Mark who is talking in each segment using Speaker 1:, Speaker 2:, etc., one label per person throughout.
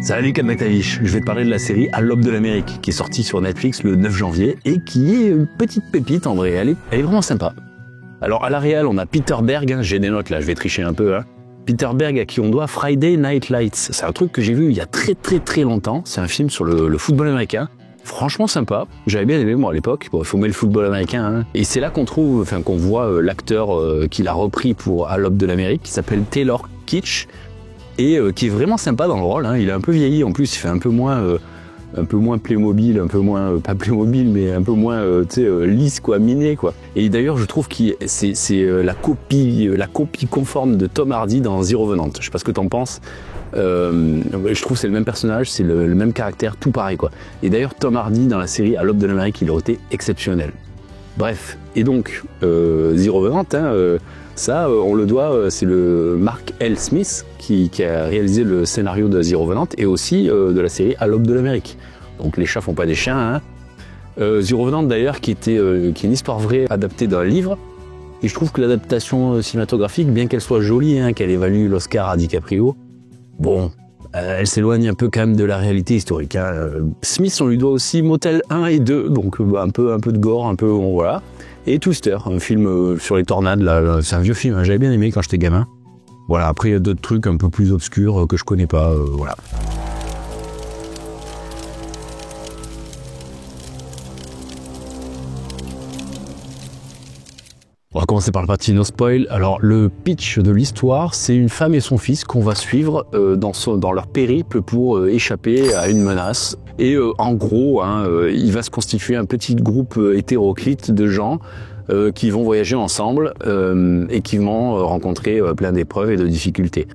Speaker 1: Salut Kamatavish, je vais te parler de la série À l'aube de l'Amérique, qui est sortie sur Netflix le 9 janvier et qui est une petite pépite en vrai, elle est vraiment sympa. Alors à la réal, on a Peter Berg, hein, j'ai des notes là, je vais tricher un peu. Hein. Peter Berg à qui on doit Friday Night Lights, c'est un truc que j'ai vu il y a très longtemps, c'est un film sur le football américain. Franchement sympa, j'avais bien aimé moi à l'époque, bon, il faut mettre le football américain, hein. Et c'est là qu'on voit l'acteur qu'il a repris pour À l'aube de l'Amérique, qui s'appelle Taylor Kitsch, et qui est vraiment sympa dans le rôle, hein. Il est un peu vieilli en plus, il fait un peu moins Playmobil, un peu moins, pas Playmobil, mais un peu moins lisse quoi, miné quoi. Et d'ailleurs je trouve que c'est la copie conforme de Tom Hardy dans The Revenant, je sais pas ce que t'en penses. Je trouve que c'est le même personnage, c'est le même caractère, tout pareil quoi. Et d'ailleurs Tom Hardy dans la série À l'aube de l'Amérique, il aurait été exceptionnel. Bref, et donc The Revenant, hein, ça on le doit, c'est le Mark L. Smith qui a réalisé le scénario de The Revenant et aussi de la série À l'aube de l'Amérique. Donc les chats font pas des chiens, hein. The Revenant d'ailleurs qui est une histoire vraie adaptée d'un livre. Et je trouve que l'adaptation cinématographique, bien qu'elle soit jolie, hein, qu'elle évalue l'Oscar à DiCaprio, bon, elle s'éloigne un peu quand même de la réalité historique, hein. Smith, on lui doit aussi Motel 1 et 2, donc un peu de gore, un peu, bon, voilà. Et Twister, un film sur les tornades, là, c'est un vieux film, hein, j'avais bien aimé quand j'étais gamin. Voilà, après il y a d'autres trucs un peu plus obscurs que je connais pas, voilà. On va commencer par le parti no spoil. Alors le pitch de l'histoire, c'est une femme et son fils qu'on va suivre dans leur périple pour échapper à une menace. Et en gros, hein, il va se constituer un petit groupe hétéroclite de gens qui vont voyager ensemble et qui vont rencontrer plein d'épreuves et de difficultés.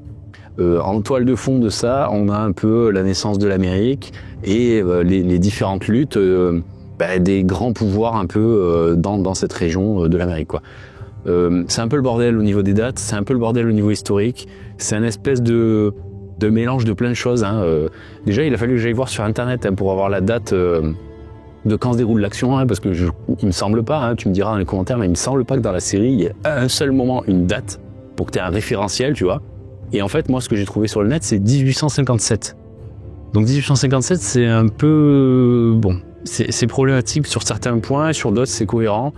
Speaker 1: En toile de fond de ça, on a un peu la naissance de l'Amérique et les différentes luttes des grands pouvoirs un peu dans cette région de l'Amérique, quoi. C'est un peu le bordel au niveau des dates, c'est un peu le bordel au niveau historique, c'est un espèce de mélange de plein de choses, hein. Déjà, il a fallu que j'aille voir sur internet, hein, pour avoir la date de quand se déroule l'action, hein, parce que il me semble pas, hein, tu me diras dans les commentaires, mais il me semble pas que dans la série il y ait un seul moment une date pour que tu aies un référentiel, tu vois. Et en fait, moi, ce que j'ai trouvé sur le net, c'est 1857. Donc 1857, c'est un peu bon, c'est problématique sur certains points, sur d'autres c'est cohérent.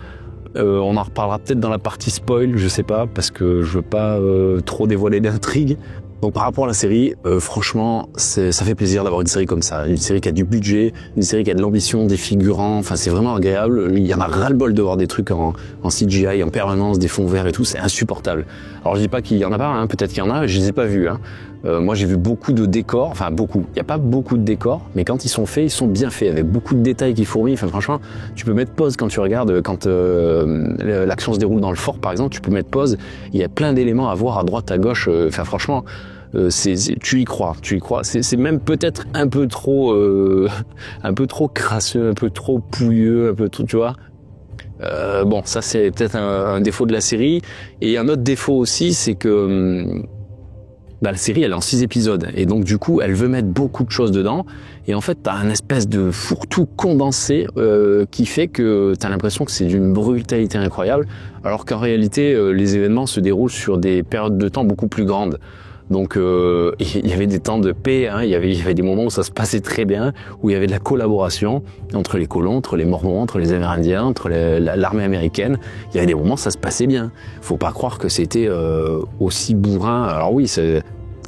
Speaker 1: On en reparlera peut-être dans la partie spoil, je sais pas, parce que je veux pas trop dévoiler d'intrigue. Donc par rapport à la série, franchement, ça fait plaisir d'avoir une série comme ça, une série qui a du budget, une série qui a de l'ambition, des figurants, enfin c'est vraiment agréable. Il y en a ras-le-bol de voir des trucs en CGI, en permanence, des fonds verts et tout, c'est insupportable. Alors je dis pas qu'il y en a pas, hein, peut-être qu'il y en a, je les ai pas vus, hein. Moi j'ai vu beaucoup de décors, enfin beaucoup, il n'y a pas beaucoup de décors, mais quand ils sont faits, ils sont bien faits, avec beaucoup de détails qui fourmillent. Enfin franchement, tu peux mettre pause quand tu regardes, quand l'action se déroule dans le fort par exemple, tu peux mettre pause, il y a plein d'éléments à voir à droite, à gauche, enfin franchement, tu y crois, c'est même peut-être un peu trop crasseux, un peu trop pouilleux, un peu trop, tu vois. Bon, ça c'est peut-être un défaut de la série, et un autre défaut aussi, c'est que la série elle est en 6 épisodes et donc du coup elle veut mettre beaucoup de choses dedans et en fait t'as un espèce de fourre-tout condensé qui fait que t'as l'impression que c'est d'une brutalité incroyable alors qu'en réalité les événements se déroulent sur des périodes de temps beaucoup plus grandes. Donc il y avait des temps de paix, hein, il y avait des moments où ça se passait très bien, où il y avait de la collaboration entre les colons, entre les Mormons, entre les Amérindiens, entre l'armée américaine. Il y avait des moments où ça se passait bien. Faut pas croire que c'était aussi bourrin. Alors oui,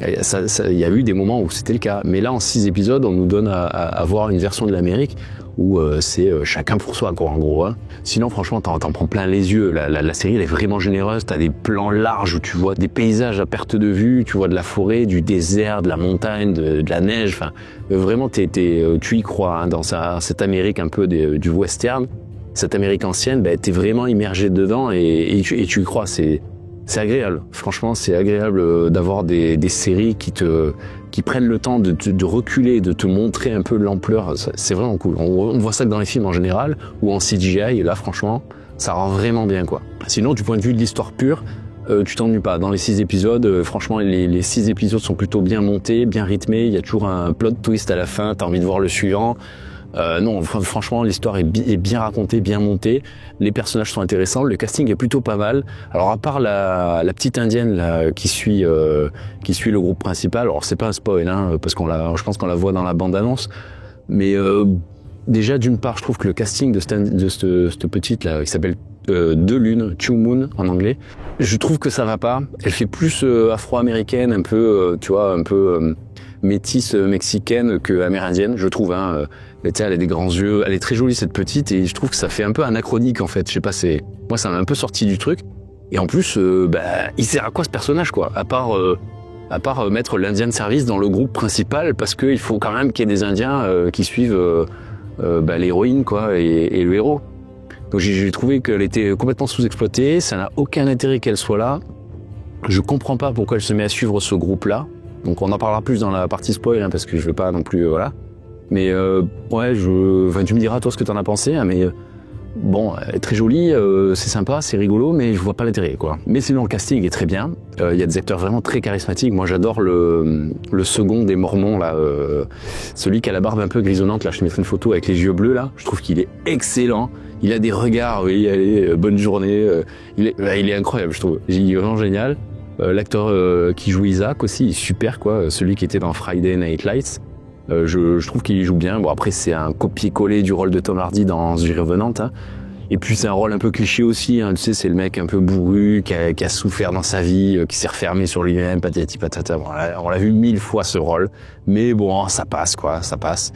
Speaker 1: il y a eu des moments où c'était le cas, mais là en 6 épisodes, on nous donne à voir une version de l'Amérique où c'est chacun pour soi, quoi, en gros, hein. Sinon, franchement, t'en prends plein les yeux. La série, elle est vraiment généreuse. T'as des plans larges où tu vois des paysages à perte de vue, tu vois de la forêt, du désert, de la montagne, de la neige. Enfin, vraiment, tu y crois, hein, dans cette Amérique un peu du western, cette Amérique ancienne. T'es vraiment immergé dedans et tu y crois. C'est agréable. Franchement, c'est agréable d'avoir des séries qui prennent le temps de reculer, de te montrer un peu l'ampleur. C'est vraiment cool. On voit ça que dans les films en général, ou en CGI, et là, franchement, ça rend vraiment bien, quoi. Sinon, du point de vue de l'histoire pure, tu t'ennuies pas. Dans les 6 épisodes, franchement, les 6 épisodes sont plutôt bien montés, bien rythmés. Il y a toujours un plot twist à la fin, t'as envie de voir le suivant. Non, franchement, l'histoire est bien racontée, bien montée. Les personnages sont intéressants, le casting est plutôt pas mal. Alors à part la petite indienne là, qui suit le groupe principal. Alors c'est pas un spoil, hein, parce je pense qu'on la voit dans la bande-annonce. Mais déjà d'une part, je trouve que le casting de cette petite là, qui s'appelle Deux Lunes, Two Moon en anglais, je trouve que ça va pas. Elle fait plus afro-américaine, un peu, tu vois, un peu métisse mexicaine que amérindienne, je trouve. Hein. Elle a des grands yeux, elle est très jolie cette petite, et je trouve que ça fait un peu anachronique en fait. Je sais pas, moi ça m'a un peu sorti du truc. Et en plus, il sert à quoi ce personnage quoi, à part mettre l'Indien de service dans le groupe principal, parce qu'il faut quand même qu'il y ait des Indiens qui suivent l'héroïne quoi et le héros. Donc j'ai trouvé qu'elle était complètement sous-exploitée, ça n'a aucun intérêt qu'elle soit là. Je comprends pas pourquoi elle se met à suivre ce groupe-là. Donc on en parlera plus dans la partie spoil, hein, parce que je veux pas non plus, voilà. Mais ouais, tu me diras toi ce que t'en as pensé, hein, mais bon, elle est très jolie, c'est sympa, c'est rigolo, mais je vois pas l'intérêt, quoi. Mais sinon le casting est très bien. Il y a des acteurs vraiment très charismatiques. Moi j'adore le second des Mormons là, celui qui a la barbe un peu grisonnante là. Je te mettrai une photo avec les yeux bleus là. Je trouve qu'il est excellent. Il a des regards, oui, allez, bonne journée. Il est incroyable, je trouve. Il est vraiment génial. L'acteur qui joue Isaac aussi, il est super quoi. Celui qui était dans Friday Night Lights. Je trouve qu'il joue bien. Bon après c'est un copier-coller du rôle de Tom Hardy dans The Revenant. Hein. Et puis c'est un rôle un peu cliché aussi. Hein. Tu sais, c'est le mec un peu bourru qui a souffert dans sa vie, qui s'est refermé sur lui-même, patati patata. Bon, on l'a vu 1000 fois ce rôle, mais bon ça passe quoi, ça passe.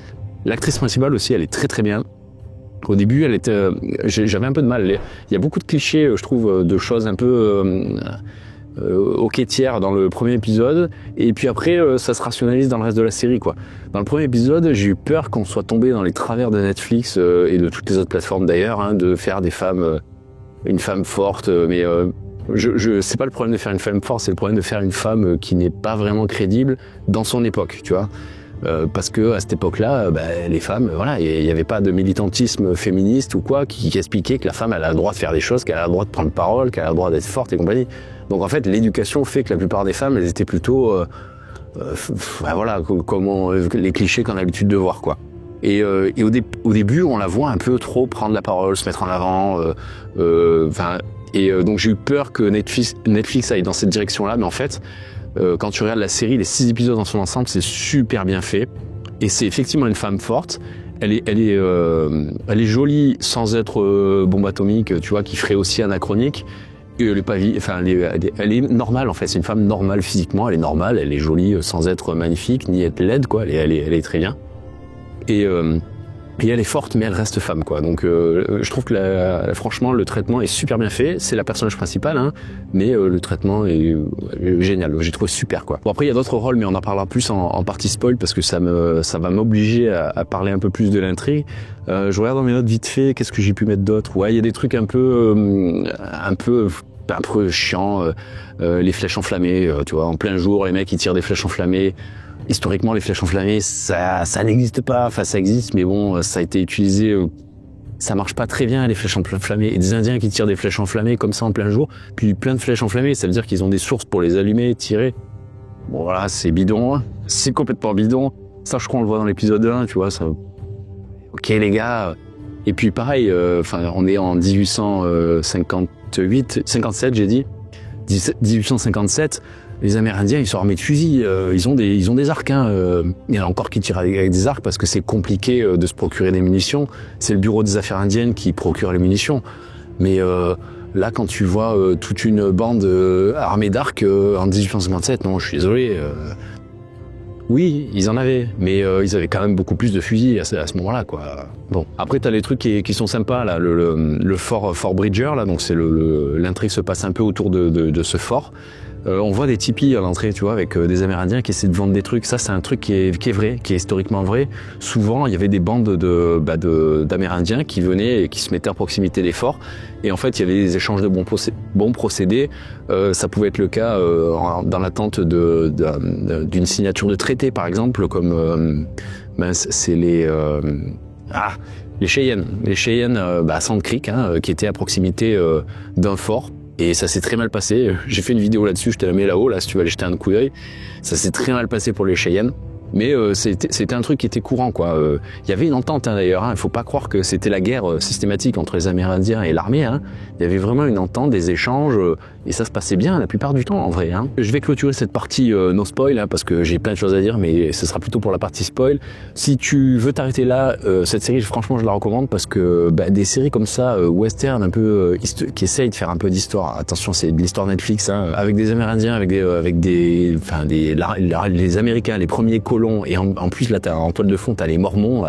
Speaker 1: L'actrice principale aussi, elle est très très bien. Au début, j'avais un peu de mal. Il y a beaucoup de clichés, je trouve, de choses un peu hoquetières dans le premier épisode, et puis après, ça se rationalise dans le reste de la série, quoi. Dans le premier épisode, j'ai eu peur qu'on soit tombé dans les travers de Netflix et de toutes les autres plateformes d'ailleurs, hein, de faire des femmes, une femme forte, mais c'est pas le problème de faire une femme forte, c'est le problème de faire une femme qui n'est pas vraiment crédible dans son époque, tu vois. Parce que à cette époque-là, les femmes, voilà, il n'y avait pas de militantisme féministe ou quoi qui expliquait que la femme elle a le droit de faire des choses, qu'elle a le droit de prendre parole, qu'elle a le droit d'être forte et compagnie. Donc en fait, l'éducation fait que la plupart des femmes, elles étaient plutôt, voilà, comment les clichés qu'on a l'habitude de voir, quoi. Et au début, on la voit un peu trop prendre la parole, se mettre en avant, donc j'ai eu peur que Netflix aille dans cette direction-là, mais en fait. Quand tu regardes la série, les 6 épisodes dans son ensemble, c'est super bien fait. Et c'est effectivement une femme forte. Elle est jolie sans être bombe atomique, tu vois, qui ferait aussi anachronique. Et elle est normale en fait. C'est une femme normale physiquement. Elle est normale, elle est jolie sans être magnifique ni être laide, quoi. Elle est très bien. Et elle est forte, mais elle reste femme, quoi. Donc, je trouve que franchement, le traitement est super bien fait. C'est la personnage principale, hein, mais le traitement est génial. J'ai trouvé super, quoi. Bon, après, il y a d'autres rôles, mais on en parlera plus en partie spoil parce que ça va m'obliger à parler un peu plus de l'intrigue. Je regarde dans mes notes vite fait. Qu'est-ce que j'ai pu mettre d'autre? Ouais, il y a des trucs un peu chiants. Les flèches enflammées, tu vois, en plein jour, les mecs ils tirent des flèches enflammées. Historiquement, les flèches enflammées, ça n'existe pas. Enfin, ça existe, mais bon, ça a été utilisé. Ça marche pas très bien, les flèches enflammées. Et des Indiens qui tirent des flèches enflammées comme ça en plein jour, puis plein de flèches enflammées, ça veut dire qu'ils ont des sources pour les allumer, tirer. Bon, voilà, c'est bidon. Hein. C'est complètement bidon. Ça, je crois, on le voit dans l'épisode 1, tu vois. Ça. Ok, les gars. Et puis, pareil, on est en 57, j'ai dit. 1857. Les Amérindiens, ils sont armés de fusils, ils ont des arcs. Hein, il y en a encore qui tirent avec des arcs parce que c'est compliqué de se procurer des munitions. C'est le bureau des affaires indiennes qui procure les munitions. Mais là, quand tu vois toute une bande armée d'arcs en 1857, non, je suis désolé. Oui, ils en avaient, mais ils avaient quand même beaucoup plus de fusils à ce moment-là, quoi. Bon, après t'as les trucs qui sont sympas là, le fort Bridger là, donc c'est l'intrigue se passe un peu autour de ce fort. On voit des tipis à l'entrée, tu vois, avec des Amérindiens qui essaient de vendre des trucs. Ça, c'est un truc qui est vrai, qui est historiquement vrai. Souvent, il y avait des bandes d'Amérindiens qui venaient et qui se mettaient à proximité des forts. Et en fait, il y avait des échanges de bons procédés. Ça pouvait être le cas dans l'attente d'une signature de traité, par exemple, comme c'est les Cheyennes. Les Cheyennes à Sand Creek, hein, qui étaient à proximité d'un fort. Et ça s'est très mal passé. J'ai fait une vidéo là-dessus, je te la mets là-haut, là, si tu veux aller jeter un coup d'œil. Ça s'est très mal passé pour les Cheyennes. Mais c'était un truc qui était courant, quoi. Il y avait une entente, hein, d'ailleurs. Il faut pas croire que c'était la guerre systématique entre les Amérindiens et l'armée. Hein. Il y avait vraiment une entente, des échanges, et ça se passait bien la plupart du temps, en vrai. Hein. Je vais clôturer cette partie no spoil, hein, parce que j'ai plein de choses à dire, mais ce sera plutôt pour la partie spoil. Si tu veux t'arrêter là, cette série, franchement, je la recommande parce que des séries comme ça, western, un peu qui essayent de faire un peu d'histoire. Attention, c'est de l'histoire Netflix, hein, avec des Amérindiens, avec les Américains, les premiers colons. Et en plus, là, en toile de fond, t'as les Mormons,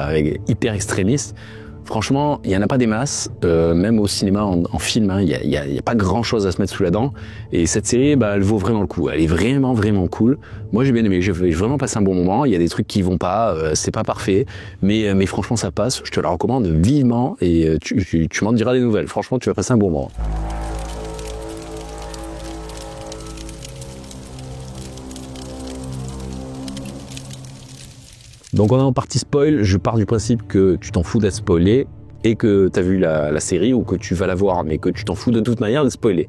Speaker 1: hyper extrémistes. Franchement, il y en a pas des masses, même au cinéma, en film, hein, il y a pas grand chose à se mettre sous la dent. Et cette série, elle vaut vraiment le coup. Elle est vraiment, vraiment cool. Moi, j'ai bien aimé. J'ai vraiment passé un bon moment. Il y a des trucs qui vont pas, c'est pas parfait, mais franchement, ça passe. Je te la recommande vivement et tu m'en diras des nouvelles. Franchement, tu vas passer un bon moment. Donc on est en partie spoil, je pars du principe que tu t'en fous d'être spoilé et que tu as vu la série ou que tu vas la voir, mais que tu t'en fous de toute manière de spoiler.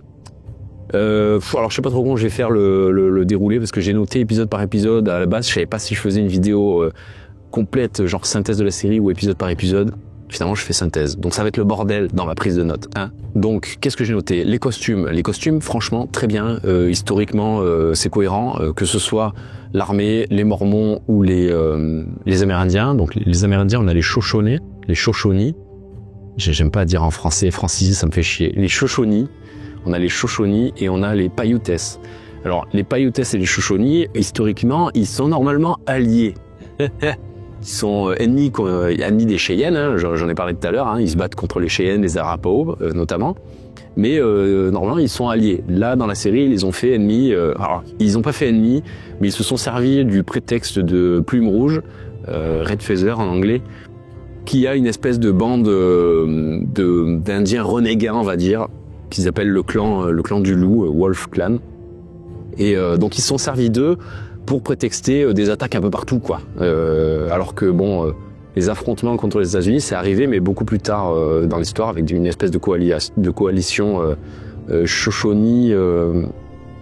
Speaker 1: Alors je sais pas trop comment je vais faire le déroulé parce que j'ai noté épisode par épisode. À la base, je savais pas si je faisais une vidéo complète, genre synthèse de la série ou épisode par épisode. Finalement, je fais synthèse. Donc ça va être le bordel dans ma prise de notes. Hein. Donc, qu'est-ce que j'ai noté? Les costumes, franchement, très bien. Historiquement, c'est cohérent. Que ce soit l'armée, les Mormons ou les Amérindiens. Donc, les Amérindiens, on a les Shoshones, les Shoshonis. J'aime pas dire en français, francisé, ça me fait chier. Les Shoshonis. On a les Shoshonis et on a les Paiutes. Alors, les Paiutes et les Shoshonis, historiquement, ils sont normalement alliés. Ils sont ennemis des Cheyennes, hein, j'en ai parlé tout à l'heure, hein, ils se battent contre les Cheyennes, les Arapaho notamment, mais normalement ils sont alliés. Là dans la série ils les ont fait ennemis, alors ils n'ont pas fait ennemis, mais ils se sont servis du prétexte de Plume Rouge, Red Feather en anglais, qui a une espèce de bande d'Indiens renégats on va dire, qu'ils appellent le clan du loup, Wolf Clan, et donc ils se sont servis d'eux pour prétexter des attaques un peu partout, quoi. Alors que les affrontements contre les États-Unis, c'est arrivé, mais beaucoup plus tard dans l'histoire, avec une espèce de coalition Shoshone,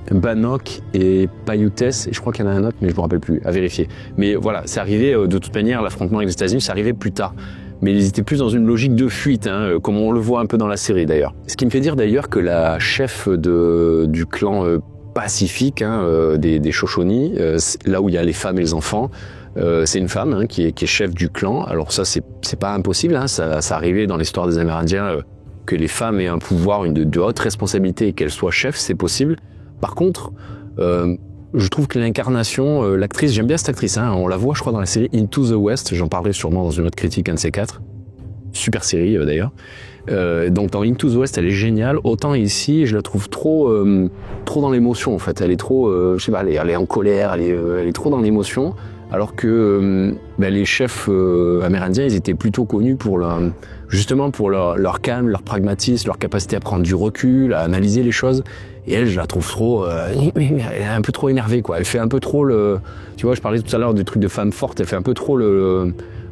Speaker 1: Bannock et Paiutes, et je crois qu'il y en a un autre, mais je me rappelle plus, à vérifier. Mais voilà, c'est arrivé de toute manière, l'affrontement avec les États-Unis, c'est arrivé plus tard. Mais ils étaient plus dans une logique de fuite, hein, comme on le voit un peu dans la série d'ailleurs. Ce qui me fait dire d'ailleurs que la chef du clan pacifique, hein, des Shoshone, là où il y a les femmes et les enfants, c'est une femme hein, qui est chef du clan. Alors ça, c'est pas impossible, hein, ça arrivait dans l'histoire des Amérindiens que les femmes aient un pouvoir, de haute responsabilité et qu'elles soient chefs, c'est possible. Par contre, je trouve que l'incarnation, l'actrice, j'aime bien cette actrice, hein, on la voit je crois dans la série Into the West, j'en parlerai sûrement dans une autre critique, un de ces quatre. Super série d'ailleurs. Donc dans Into the West, elle est géniale. Autant ici, je la trouve trop dans l'émotion en fait. Elle est trop, je sais pas, elle est en colère, elle est trop dans l'émotion. Alors que les chefs amérindiens, ils étaient plutôt connus pour justement pour leur calme, leur pragmatisme, leur capacité à prendre du recul, à analyser les choses. Et elle, je la trouve trop, elle est un peu trop énervée quoi. Elle fait un peu trop tu vois, je parlais tout à l'heure du truc de femme forte. Elle fait un peu trop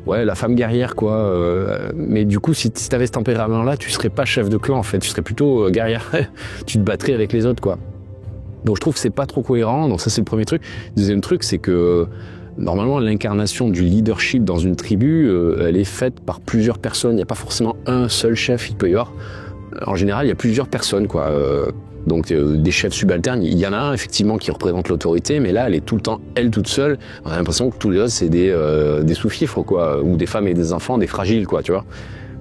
Speaker 1: ouais, la femme guerrière, quoi. Mais du coup, si t'avais ce tempérament-là, tu serais pas chef de clan, en fait. Tu serais plutôt guerrière. Tu te battrais avec les autres, quoi. Donc, je trouve que c'est pas trop cohérent. Donc, ça, c'est le premier truc. Le deuxième truc, c'est que, normalement, l'incarnation du leadership dans une tribu, elle est faite par plusieurs personnes. Il n'y a pas forcément un seul chef. Il peut y avoir, en général, il y a plusieurs personnes, quoi. Donc des chefs subalternes, il y en a un effectivement qui représente l'autorité, mais là elle est tout le temps elle toute seule. On a l'impression que tous les autres c'est des sous-fifres quoi, ou des femmes et des enfants, des fragiles quoi, tu vois.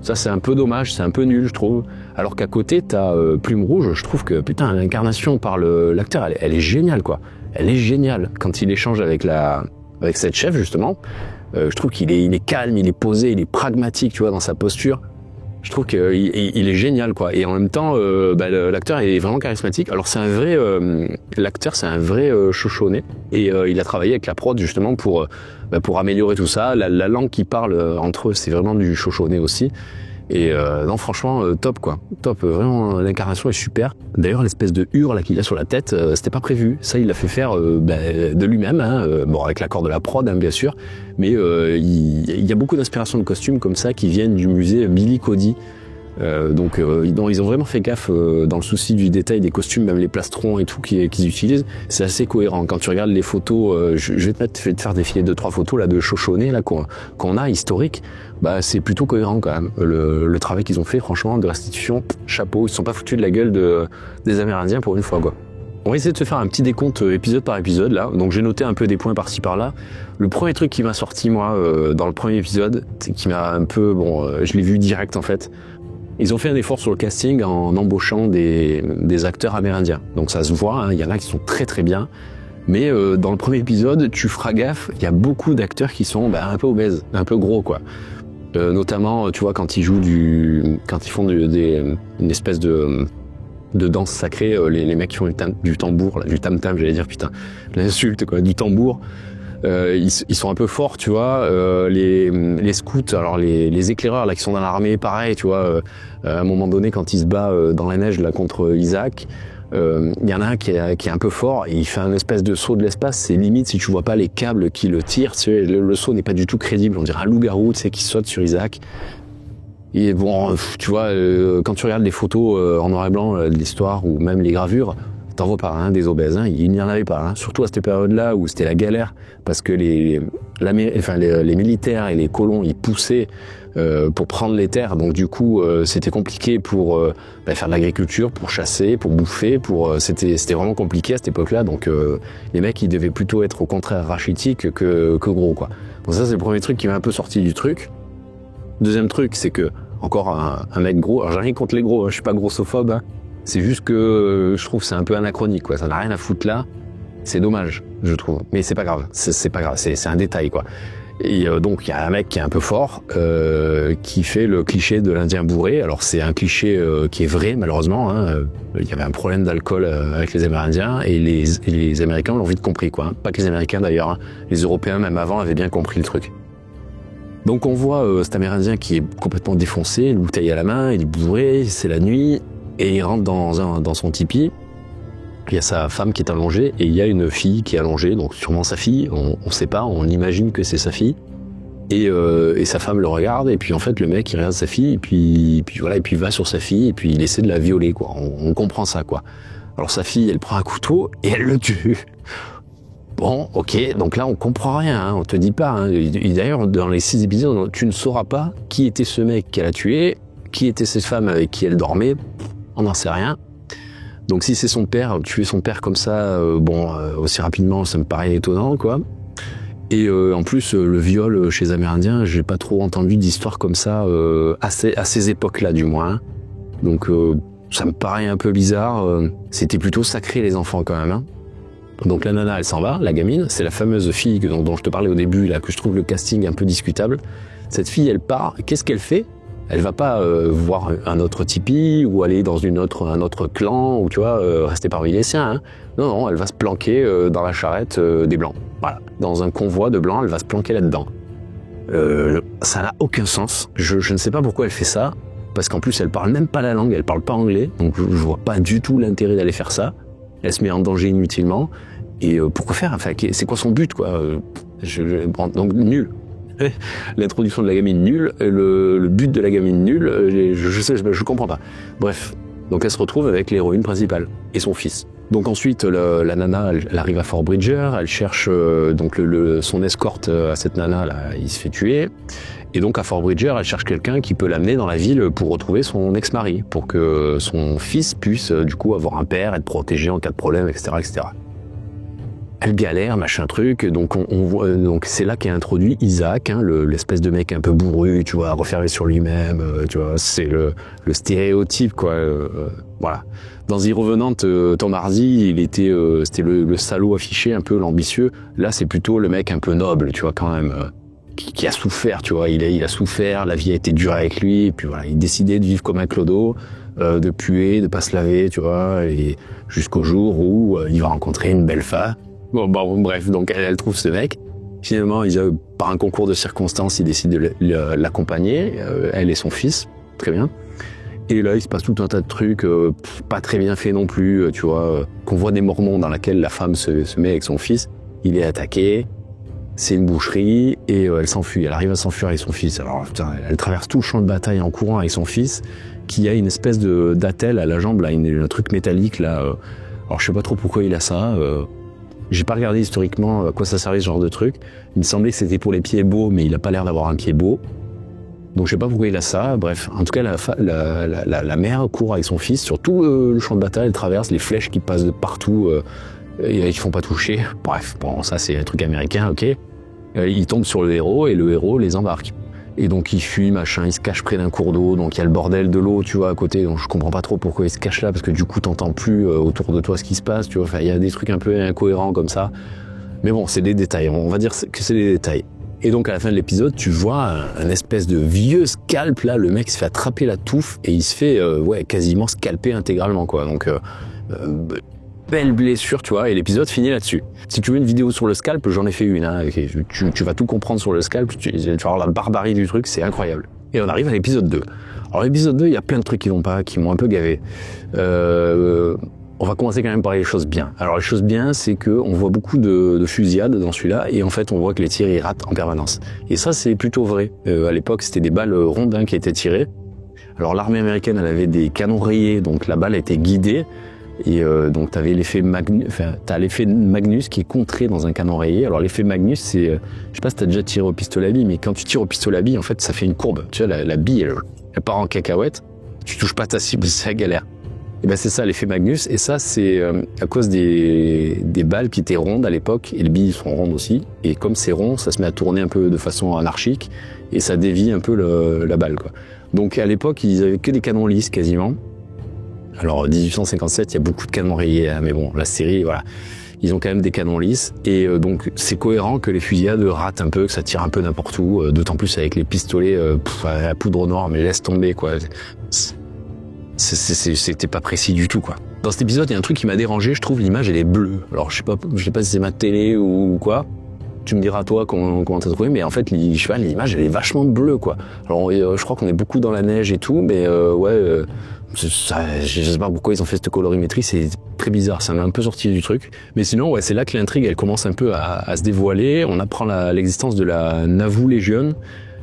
Speaker 1: Ça c'est un peu dommage, c'est un peu nul je trouve. Alors qu'à côté t'as Plume Rouge, je trouve que putain l'incarnation par l'acteur, elle est géniale quoi. Elle est géniale quand il échange avec cette chef justement. Je trouve qu'il est calme, il est posé, il est pragmatique, tu vois, dans sa posture. Je trouve qu'il est génial, quoi. Et en même temps, l'acteur est vraiment charismatique. Alors c'est un vrai, l'acteur c'est un vrai Shoshone. Et il a travaillé avec la prod justement pour améliorer tout ça. La langue qu'ils parlent entre eux, c'est vraiment du Shoshone aussi. Et non, franchement, top, quoi. Top, vraiment, l'incarnation est super. D'ailleurs, l'espèce de hure là qu'il a sur la tête, c'était pas prévu. Ça, il l'a fait faire de lui-même, hein, avec l'accord de la prod, hein, bien sûr. Mais il y a beaucoup d'inspirations de costumes comme ça qui viennent du musée Billy Cody Donc ils ont vraiment fait gaffe dans le souci du détail des costumes, même les plastrons et tout qu'ils utilisent. C'est assez cohérent. Quand tu regardes les photos, je vais te faire défiler 2-3 photos là de Shoshone là qu'on a historiques. Bah c'est plutôt cohérent quand même. Le travail qu'ils ont fait, franchement, de restitution, chapeau. Ils se sont pas foutus de la gueule des Amérindiens pour une fois quoi. On va essayer de se faire un petit décompte épisode par épisode là. Donc j'ai noté un peu des points par-ci par-là. Le premier truc qui m'a sorti moi dans le premier épisode, qui m'a un peu je l'ai vu direct en fait. Ils ont fait un effort sur le casting en embauchant des acteurs amérindiens. Donc ça se voit, hein, il y en a qui sont très très bien. Mais dans le premier épisode, tu feras gaffe, il y a beaucoup d'acteurs qui sont un peu obèses, un peu gros quoi. Notamment, tu vois, quand ils font une espèce de danse sacrée, les mecs qui font du tambour, là, du tam-tam, j'allais dire, putain, l'insulte, quoi, du tambour, ils sont un peu forts, tu vois, les scouts, alors les éclaireurs, là, qui sont dans l'armée, pareil, tu vois, à un moment donné, quand il se bat dans la neige, là, contre Isaac, il y en a un qui est un peu fort, et il fait un espèce de saut de l'espace, c'est limite, si tu vois pas les câbles qui le tirent, tu sais, le saut n'est pas du tout crédible, on dirait un loup-garou, tu sais, qui saute sur Isaac. Et bon, tu vois, quand tu regardes les photos en noir et blanc de l'histoire ou même les gravures, t'en vois pas, hein, des obèses, hein, il n'y en avait pas, hein, surtout à cette période-là où c'était la galère, parce que les militaires et les colons, ils poussaient pour prendre les terres, donc du coup, c'était compliqué pour faire de l'agriculture, pour chasser, pour bouffer, c'était vraiment compliqué à cette époque-là, donc les mecs, ils devaient plutôt être au contraire rachitiques que gros, quoi. Donc ça, c'est le premier truc qui m'a un peu sorti du truc. Deuxième truc, c'est que encore un mec gros, alors j'ai rien contre les gros, hein, je suis pas grossophobe, hein. C'est juste que je trouve que c'est un peu anachronique, quoi. Ça n'a rien à foutre là. C'est dommage, je trouve. Mais c'est pas grave. C'est pas grave. C'est un détail, quoi. Et donc il y a un mec qui est un peu fort, qui fait le cliché de l'Indien bourré. Alors c'est un cliché qui est vrai, malheureusement, hein. Il y avait un problème d'alcool avec les Amérindiens et les Américains l'ont vite compris, quoi. Pas que les Américains d'ailleurs, hein. Les Européens même avant avaient bien compris le truc. Donc on voit cet Amérindien qui est complètement défoncé, une bouteille à la main, il est bourré, c'est la nuit. Et il rentre dans son tipi, il y a sa femme qui est allongée et il y a une fille qui est allongée, donc sûrement sa fille, on sait pas, on imagine que c'est sa fille. Et sa femme le regarde et puis en fait le mec il regarde sa fille et puis voilà, et puis il va sur sa fille et puis il essaie de la violer, quoi. On comprend ça, quoi. Alors sa fille elle prend un couteau et elle le tue. Bon, ok, donc là on comprend rien, hein, on te dit pas, hein. D'ailleurs dans les 6 épisodes tu ne sauras pas qui était ce mec qu'elle a tué, qui était cette femme avec qui elle dormait. On n'en sait rien. Donc si c'est son père, tuer son père comme ça, aussi rapidement, ça me paraît étonnant, quoi. Et en plus, le viol chez les Amérindiens, j'ai pas trop entendu d'histoires comme ça à ces époques-là, du moins. Hein. Donc ça me paraît un peu bizarre. C'était plutôt sacré les enfants quand même. Hein. Donc la nana, elle s'en va, la gamine. C'est la fameuse fille dont je te parlais au début, là, que je trouve le casting un peu discutable. Cette fille, elle part. Qu'est-ce qu'elle fait ? Elle va pas voir un autre tipi ou aller dans un autre clan ou tu vois rester parmi les siens. Hein. Non, elle va se planquer dans la charrette des blancs. Voilà, dans un convoi de blancs, elle va se planquer là-dedans. Ça n'a aucun sens. Je ne sais pas pourquoi elle fait ça, parce qu'en plus elle parle même pas la langue, elle parle pas anglais, donc je vois pas du tout l'intérêt d'aller faire ça. Elle se met en danger inutilement. Et pourquoi faire ? Enfin, c'est quoi son but, quoi ? Donc nul. L'introduction de la gamine nulle, le but de la gamine nulle, je comprends pas. Bref, donc elle se retrouve avec l'héroïne principale et son fils. Donc ensuite, la nana, elle arrive à Fort Bridger, elle cherche donc son escorte à cette nana là, il se fait tuer. Et donc à Fort Bridger, elle cherche quelqu'un qui peut l'amener dans la ville pour retrouver son ex-mari, pour que son fils puisse du coup avoir un père, être protégé en cas de problème, etc., etc. Elle galère, machin truc, donc donc c'est là qu'est introduit Isaac, hein, l'espèce de mec un peu bourru, tu vois, refermé sur lui-même, tu vois, c'est le stéréotype, quoi. Voilà. Dans The Revenant, Tom Hardy, c'était le salaud affiché, un peu l'ambitieux. Là, c'est plutôt le mec un peu noble, tu vois, quand même, qui a souffert, tu vois, il a souffert, la vie a été dure avec lui, et puis voilà, il décidait de vivre comme un clodo, de puer, de pas se laver, tu vois, et jusqu'au jour où il va rencontrer une belle femme. Bon, bref, donc elle trouve ce mec. Finalement, par un concours de circonstances, il décide de l'accompagner, elle et son fils, très bien. Et là, il se passe tout un tas de trucs, pas très bien fait non plus, tu vois, qu'on voit des Mormons dans laquelle la femme se met avec son fils. Il est attaqué, c'est une boucherie, et elle s'enfuit. Elle arrive à s'enfuir avec son fils. Alors, putain, elle traverse tout le champ de bataille en courant avec son fils. qui a une espèce d'attelle à la jambe, là, un truc métallique là. Alors je sais pas trop pourquoi il a ça. J'ai pas regardé historiquement à quoi ça servait ce genre de truc. Il me semblait que c'était pour les pieds beaux, mais il a pas l'air d'avoir un pied beau. Donc je sais pas pourquoi il a ça. Bref, en tout cas la mère court avec son fils sur tout le champ de bataille, elle traverse les flèches qui passent de partout, et ils font pas toucher. Bref, bon ça c'est un truc américain, ok. Ils tombent sur le héros et le héros les embarque. Et donc il fuit, machin, il se cache près d'un cours d'eau, donc il y a le bordel de l'eau, tu vois, à côté, donc je comprends pas trop pourquoi il se cache là, parce que du coup t'entends plus autour de toi ce qui se passe, tu vois, enfin il y a des trucs un peu incohérents comme ça. Mais bon, c'est des détails, on va dire que c'est des détails. Et donc à la fin de l'épisode, tu vois un espèce de vieux scalp, là, le mec se fait attraper la touffe et il se fait quasiment scalper intégralement, quoi. Donc belle blessure, tu vois, et l'épisode finit là-dessus. Si tu veux une vidéo sur le scalp, j'en ai fait une, hein, tu vas tout comprendre sur le scalp, tu vas voir la barbarie du truc, c'est incroyable. Et on arrive à l'épisode 2. Alors l'épisode 2, il y a plein de trucs qui m'ont un peu gavé. On va commencer quand même par les choses bien. Alors les choses bien, c'est que on voit beaucoup de fusillades dans celui-là, et en fait on voit que les tirs ils ratent en permanence. Et ça c'est plutôt vrai. À l'époque c'était des balles rondes qui étaient tirées. Alors l'armée américaine elle avait des canons rayés, donc la balle était guidée. Et donc t'avais l'effet t'as l'effet Magnus qui est contré dans un canon rayé. Alors l'effet Magnus, c'est, je sais pas si t'as déjà tiré au pistolet à billes, mais quand tu tires au pistolet à billes, en fait, ça fait une courbe. Tu vois, la bille, elle part en cacahuète. Tu touches pas ta cible, c'est la galère. Et ben c'est ça l'effet Magnus. Et ça, c'est à cause des balles qui étaient rondes à l'époque, et les billes sont rondes aussi. Et comme c'est rond, ça se met à tourner un peu de façon anarchique, et ça dévie un peu la balle, quoi. Donc à l'époque, ils avaient que des canons lisses quasiment. Alors 1857, il y a beaucoup de canons rayés, hein, mais bon, la série, voilà, ils ont quand même des canons lisses, et donc c'est cohérent que les fusillades ratent un peu, que ça tire un peu n'importe où, d'autant plus avec les pistolets à la poudre noire, mais laisse tomber, quoi. C'était pas précis du tout, quoi. Dans cet épisode, il y a un truc qui m'a dérangé, je trouve l'image elle est bleue. Alors je sais pas si c'est ma télé ou quoi. Tu me diras toi comment t'as trouvé, mais en fait l'image elle est vachement bleue, quoi. Alors je crois qu'on est beaucoup dans la neige et tout, mais je sais pas pourquoi ils ont fait cette colorimétrie, c'est très bizarre, ça m'a un peu sorti du truc. Mais sinon, ouais, c'est là que l'intrigue elle commence un peu à se dévoiler. On apprend l'existence de la Nauvoo Legion.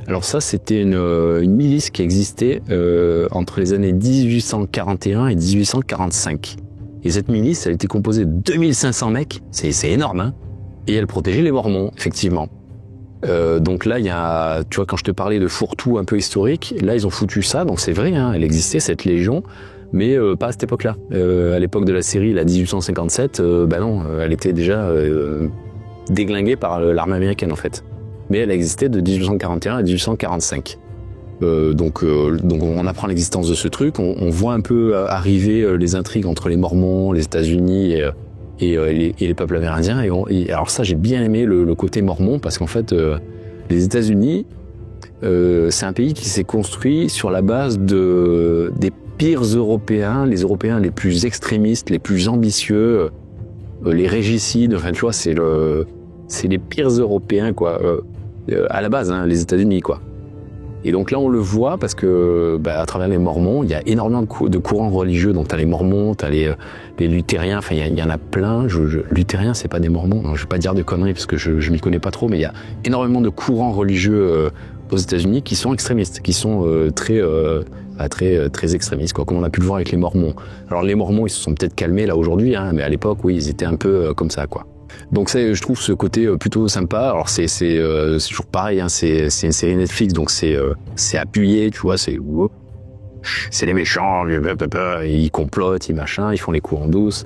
Speaker 1: Alors ça, c'était une milice qui existait entre les années 1841 et 1845. Et cette milice, elle était composée de 2500 mecs, c'est énorme, hein. Et elle protégeait les Mormons, effectivement. Donc là, il y a, tu vois, quand je te parlais de fourre-tout un peu historique, là, ils ont foutu ça, donc c'est vrai, hein, elle existait, cette légion, mais pas à cette époque-là. À l'époque de la série, la 1857, non, elle était déjà déglinguée par l'armée américaine, en fait. Mais elle existait de 1841 à 1845. Donc on apprend l'existence de ce truc, on voit un peu arriver les intrigues entre les Mormons, les États-Unis et les peuples amérindiens. Et alors ça, j'ai bien aimé le côté mormon, parce qu'en fait, les États-Unis, c'est un pays qui s'est construit sur la base des pires Européens, les Européens les plus extrémistes, les plus ambitieux, les régicides. Enfin, tu vois, c'est les pires Européens, quoi, à la base, hein, les États-Unis, quoi. Et donc là, on le voit parce que, à travers les Mormons, il y a énormément de courants religieux. Donc t'as les Mormons, t'as les luthériens. Enfin, il y en a plein. Luthériens, c'est pas des Mormons. Non, je vais pas dire de conneries parce que je m'y connais pas trop. Mais il y a énormément de courants religieux aux États-Unis qui sont extrémistes, qui sont très extrémistes, quoi. Comme on a pu le voir avec les Mormons. Alors les Mormons, ils se sont peut-être calmés là aujourd'hui, hein, mais à l'époque, oui, ils étaient un peu comme ça, quoi. Donc je trouve ce côté plutôt sympa. Alors c'est toujours pareil, hein, c'est une série Netflix, donc c'est appuyé, tu vois, c'est les méchants, ils complotent, ils machin, ils font les coups en douce.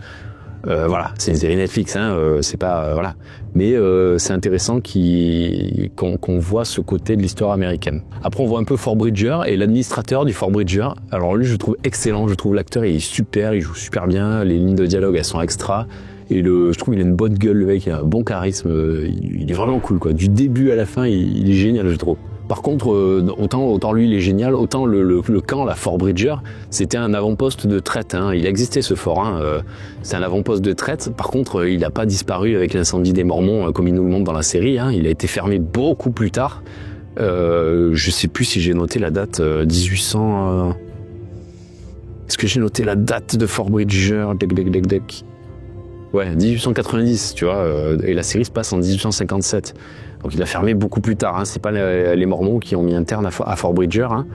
Speaker 1: Voilà, c'est une série Netflix, hein, c'est pas voilà. Mais c'est intéressant qu'on voit ce côté de l'histoire américaine. Après, on voit un peu Fort Bridger et l'administrateur du Fort Bridger. Alors lui, je le trouve excellent, je trouve l'acteur il est super, il joue super bien, les lignes de dialogue elles sont extra. Et je trouve il a une bonne gueule, le mec, il a un bon charisme, il est vraiment cool, quoi. Du début à la fin, il est génial, je trouve. Par contre, autant lui il est génial, autant le camp, la Fort Bridger, c'était un avant-poste de traite, hein. Il existait ce fort, hein. C'est un avant-poste de traite. Par contre, il n'a pas disparu avec l'incendie des Mormons, comme il nous le montre dans la série, hein. Il a été fermé beaucoup plus tard. Je sais plus si j'ai noté la date, 1800... Est-ce que j'ai noté la date de Fort Bridger? Ouais, 1890, tu vois, et la série se passe en 1857. Donc il a fermé beaucoup plus tard, hein. C'est pas les Mormons qui ont mis un terme à Fort Bridger, hein.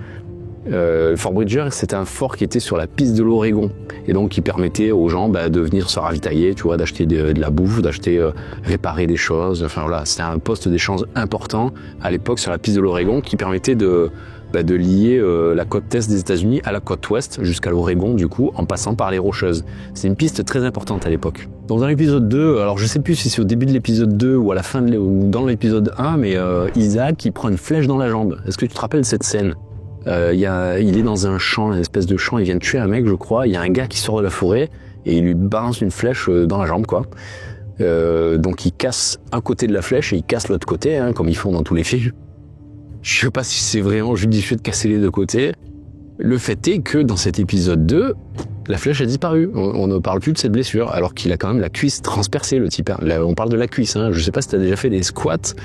Speaker 1: Fort Bridger, c'était un fort qui était sur la piste de l'Oregon et donc qui permettait aux gens de venir se ravitailler, tu vois, d'acheter de la bouffe, d'acheter réparer des choses. Enfin voilà, c'était un poste d'échange important à l'époque sur la piste de l'Oregon qui permettait de lier la côte est des États-Unis à la côte ouest jusqu'à l'Oregon du coup en passant par les Rocheuses. C'est une piste très importante à l'époque. Donc dans l'épisode 2, alors je sais plus si c'est au début de l'épisode 2 ou à la fin ou dans l'épisode 1, mais Isaac il prend une flèche dans la jambe. Est-ce que tu te rappelles cette scène? Il est dans un champ, une espèce de champ, il vient de tuer un mec je crois, il y a un gars qui sort de la forêt et il lui balance une flèche dans la jambe quoi. Donc il casse un côté de la flèche et il casse l'autre côté, hein, comme ils font dans tous les films. Je sais pas si c'est vraiment judicieux de casser les deux côtés. Le fait est que dans cet épisode 2, la flèche a disparu. On ne parle plus de cette blessure, alors qu'il a quand même la cuisse transpercée, le type. Là, on parle de la cuisse, hein. Je sais pas si t'as déjà fait des squats.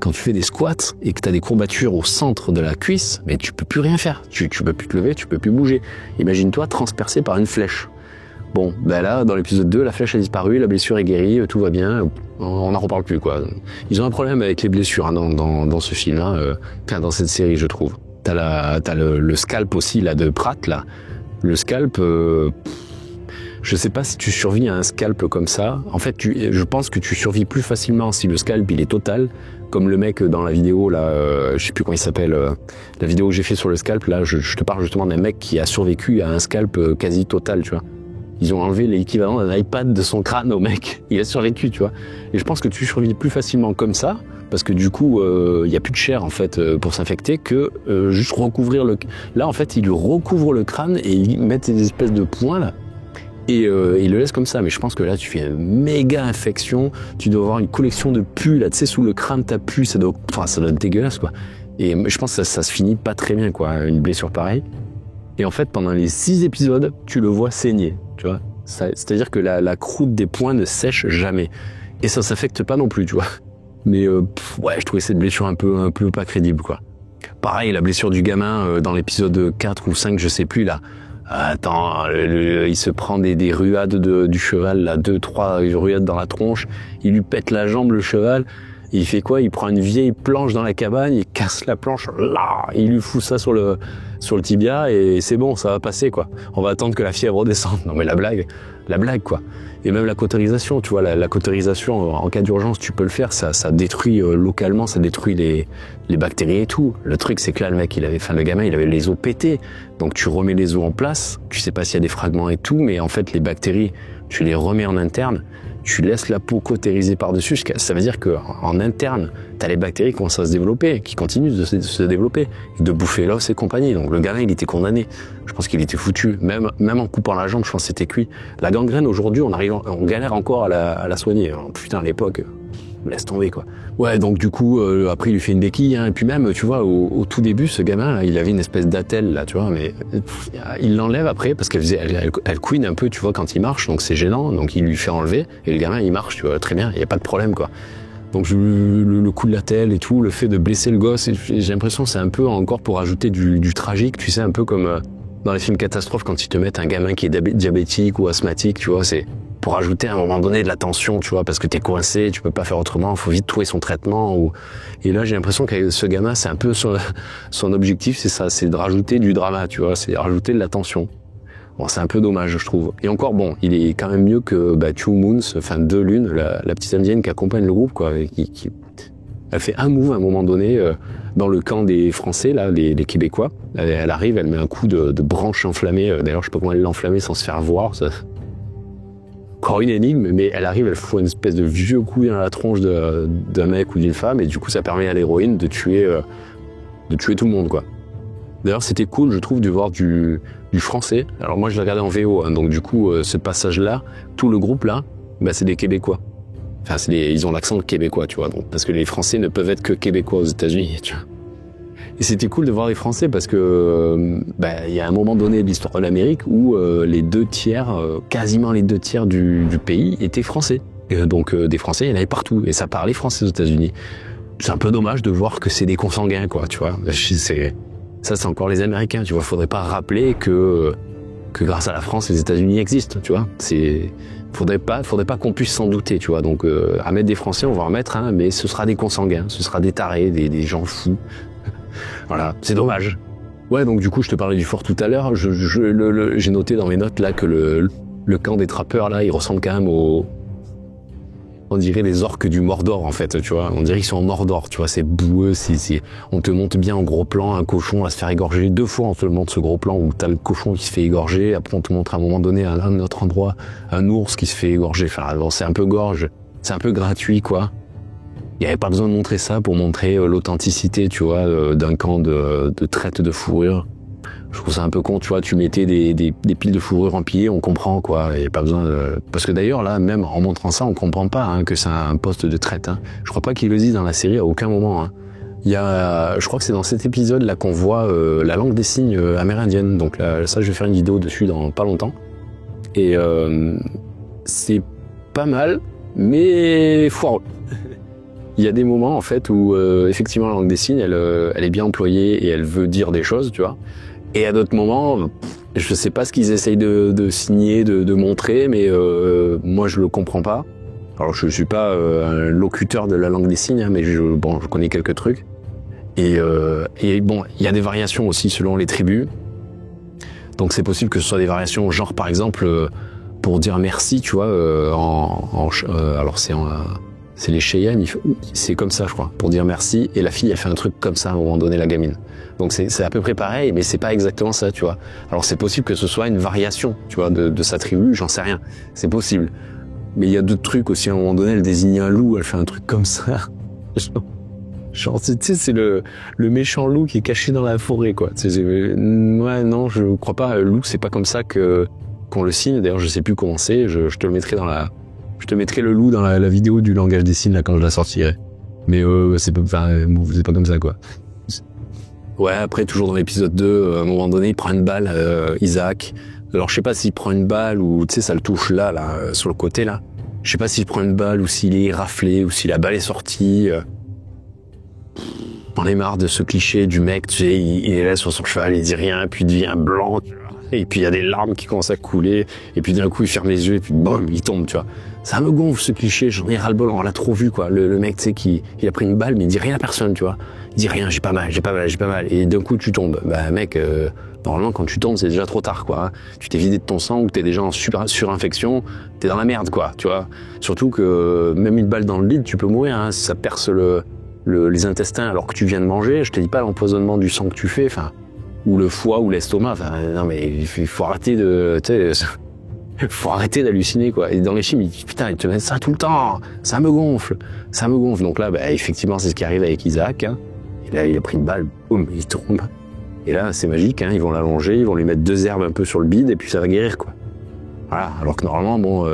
Speaker 1: Quand tu fais des squats et que t'as des courbatures au centre de la cuisse, mais tu peux plus rien faire. Tu peux plus te lever, tu peux plus bouger. Imagine-toi transpercé par une flèche. Bon, là, dans l'épisode 2, la flèche a disparu, la blessure est guérie, tout va bien, on n'en reparle plus, quoi. Ils ont un problème avec les blessures hein, dans ce film, hein, dans cette série, je trouve. T'as le scalp aussi, là, de Pratt, là. Le scalp, je sais pas si tu survis à un scalp comme ça. En fait, je pense que tu survis plus facilement si le scalp, il est total, comme le mec dans la vidéo, là, je sais plus comment il s'appelle, la vidéo que j'ai fait sur le scalp, là, je te parle justement d'un mec qui a survécu à un scalp quasi total, tu vois. Ils ont enlevé l'équivalent d'un iPad de son crâne au mec. Il a survécu, tu vois. Et je pense que tu survis plus facilement comme ça, parce que du coup, il y a plus de chair en fait pour s'infecter que juste recouvrir le. Là, en fait, ils lui recouvrent le crâne et ils mettent des espèces de points là. Et ils le laissent comme ça. Mais je pense que là, tu fais une méga infection. Tu dois avoir une collection de pus là, tu sais, sous le crâne, t'as pu, ça doit être dégueulasse quoi. Et je pense que ça se finit pas très bien quoi, une blessure pareille. Et en fait, pendant les 6 épisodes, tu le vois saigner, tu vois. C'est-à-dire que la croûte des poings ne sèche jamais. Et ça s'affecte pas non plus, tu vois. Mais ouais, je trouvais cette blessure un peu pas crédible, quoi. Pareil, la blessure du gamin dans l'épisode 4 ou 5, je sais plus, là. Attends, il se prend des ruades du cheval, là, 2-3 ruades dans la tronche. Il lui pète la jambe, le cheval. Il fait quoi? Il prend une vieille planche dans la cabane, il casse la planche, là, il lui fout ça sur le tibia et c'est bon, ça va passer quoi. On va attendre que la fièvre redescende. Non mais la blague quoi. Et même la cautérisation, tu vois, la cautérisation en cas d'urgence, tu peux le faire, ça détruit localement, ça détruit les bactéries et tout. Le truc c'est que là le gamin il avait les os pétés, donc tu remets les os en place, tu sais pas s'il y a des fragments et tout, mais en fait les bactéries, tu les remets en interne. Tu laisses la peau cautériser par-dessus, ça veut dire qu'en interne, t'as les bactéries qui commencent à se développer, qui continuent de se développer, de bouffer l'os et compagnie. Donc le gamin, il était condamné. Je pense qu'il était foutu. Même en coupant la jambe, je pense que c'était cuit. La gangrène, aujourd'hui, on galère encore à la soigner. Putain, à l'époque, laisse tomber, quoi. Ouais, donc du coup, après, il lui fait une béquille, hein, et puis même, tu vois, au tout début, ce gamin, là, il avait une espèce d'attelle, là, tu vois, mais il l'enlève après, parce elle couine un peu, tu vois, quand il marche, donc c'est gênant, donc il lui fait enlever, et le gamin, il marche, tu vois, très bien, il n'y a pas de problème, quoi. Donc le coup de l'attelle et tout, le fait de blesser le gosse, j'ai l'impression que c'est un peu encore pour ajouter du tragique, tu sais, un peu comme dans les films catastrophes, quand ils te mettent un gamin qui est diabétique ou asthmatique, tu vois, c'est pour ajouter à un moment donné de la tension, tu vois, parce que t'es coincé, tu peux pas faire autrement, il faut vite trouver son traitement. Et là, j'ai l'impression qu'avec ce gamin, c'est un peu son objectif, c'est ça, c'est de rajouter du drama, tu vois, c'est de rajouter de la tension. Bon, c'est un peu dommage, je trouve. Et encore, bon, il est quand même mieux que Two Moons, enfin Deux Lunes, la petite indienne qui accompagne le groupe, quoi, elle fait un move à un moment donné dans le camp des Français, là, les Québécois. Elle arrive, elle met un coup de branche enflammée. D'ailleurs, je sais pas comment elle l'a enflammée sans se faire voir. Ça. Encore une énigme, mais elle arrive, elle fout une espèce de vieux coup dans la tronche d'un mec ou d'une femme, et du coup, ça permet à l'héroïne de tuer tout le monde, quoi. D'ailleurs, c'était cool, je trouve, de voir du français. Alors moi, je l'ai regardé en VO, hein, donc du coup, ce passage-là, tout le groupe là, c'est des Québécois. Enfin, ils ont l'accent québécois, tu vois, donc, parce que les Français ne peuvent être que Québécois aux États-Unis, tu vois. Et c'était cool de voir les Français parce que il y a un moment donné de l'histoire de l'Amérique où quasiment les 2 tiers du pays étaient français. Et donc des Français, il y en avait partout et ça parlait français aux États-Unis. C'est un peu dommage de voir que c'est des consanguins, quoi, tu vois. Ça, c'est encore les Américains, tu vois. Faudrait pas rappeler que grâce à la France, les États-Unis existent, tu vois. Faudrait pas qu'on puisse s'en douter, tu vois. Donc, à mettre des Français, on va en mettre un, mais ce sera des consanguins, ce sera des tarés, des gens fous. Voilà, c'est dommage. Ouais, donc du coup, je te parlais du fort tout à l'heure. J'ai noté dans mes notes là que le camp des trappeurs là, il ressemble quand même on dirait les orques du Mordor en fait, tu vois. On dirait qu'ils sont en Mordor, tu vois. C'est boueux, on te monte bien en gros plan un cochon à se faire égorger. 2 fois on te montre ce gros plan où t'as le cochon qui se fait égorger. Après on te montre à un moment donné à un autre endroit un ours qui se fait égorger. Enfin, bon, c'est un peu gorge, c'est un peu gratuit quoi. Il n'y avait pas besoin de montrer ça pour montrer l'authenticité, tu vois, d'un camp de traite de fourrure. Je trouve ça un peu con, tu vois, tu mettais des piles de fourrure empilées, on comprend, quoi, il n'y a pas besoin de... Parce que d'ailleurs, là, même en montrant ça, on comprend pas hein, que c'est un poste de traite. Hein. Je crois pas qu'il le dise dans la série à aucun moment. Hein. Il y a, je crois que c'est dans cet épisode-là qu'on voit la langue des signes amérindienne. Donc là, ça, je vais faire une vidéo dessus dans pas longtemps. Et c'est pas mal, mais foireux. Il y a des moments, en fait, où effectivement, la langue des signes, elle est bien employée et elle veut dire des choses, tu vois. Et à d'autres moments, je sais pas ce qu'ils essayent de signer, de montrer, mais moi je le comprends pas. Alors je suis pas un locuteur de la langue des signes, hein, mais je connais quelques trucs. Et bon, il y a des variations aussi selon les tribus. Donc c'est possible que ce soit des variations, genre par exemple pour dire merci, tu vois, alors c'est les Cheyennes, c'est comme ça je crois, pour dire merci. Et la fille a fait un truc comme ça à un moment donné, la gamine. Donc c'est à peu près pareil, mais c'est pas exactement ça, tu vois. Alors c'est possible que ce soit une variation, tu vois, de sa tribu, j'en sais rien. C'est possible. Mais il y a d'autres trucs aussi, à un moment donné, elle désigne un loup, elle fait un truc comme ça. Genre, tu sais, c'est le méchant loup qui est caché dans la forêt, quoi. Ouais, non, je crois pas. Loup, c'est pas comme ça qu'on le signe. D'ailleurs, je sais plus comment c'est. Je te le mettrai je te mettrai le loup dans la vidéo du langage des signes, là, quand je la sortirai. Mais c'est pas comme ça, quoi. Ouais, après, toujours dans l'épisode 2, à un moment donné, il prend une balle, Isaac. Alors, je sais pas s'il prend une balle ou, tu sais, ça le touche là, sur le côté, là. Je sais pas s'il prend une balle ou s'il est raflé ou si la balle est sortie. On est marre de ce cliché du mec, tu sais, il est là sur son cheval, il dit rien, puis il devient blanc, tu vois. Et puis il y a des larmes qui commencent à couler, et puis d'un coup il ferme les yeux, et puis boum, il tombe, tu vois. Ça me gonfle ce cliché, j'en ai ras-le-bol, on l'a trop vu, quoi. Le mec, tu sais, il a pris une balle, mais il dit rien à personne, tu vois. Il dit rien, j'ai pas mal. Et d'un coup tu tombes. Bah mec, normalement quand tu tombes c'est déjà trop tard, quoi. Tu t'es vidé de ton sang ou t'es déjà en surinfection, t'es dans la merde, quoi, tu vois. Surtout que même une balle dans le bide, tu peux mourir, hein, si ça perce les intestins alors que tu viens de manger. Je te dis pas l'empoisonnement du sang que tu fais, enfin, ou le foie ou l'estomac. Enfin, non mais il faut arrêter faut arrêter d'halluciner, quoi. Et dans les films, putain, ils te mettent ça tout le temps. Ça me gonfle. Donc là, bah, effectivement, c'est ce qui arrive avec Isaac. Hein. Et là, il a pris une balle, boum, il tombe. Et là, c'est magique. Hein. Ils vont l'allonger, ils vont lui mettre 2 herbes un peu sur le bide, et puis ça va guérir, quoi. Voilà. Alors que normalement, bon,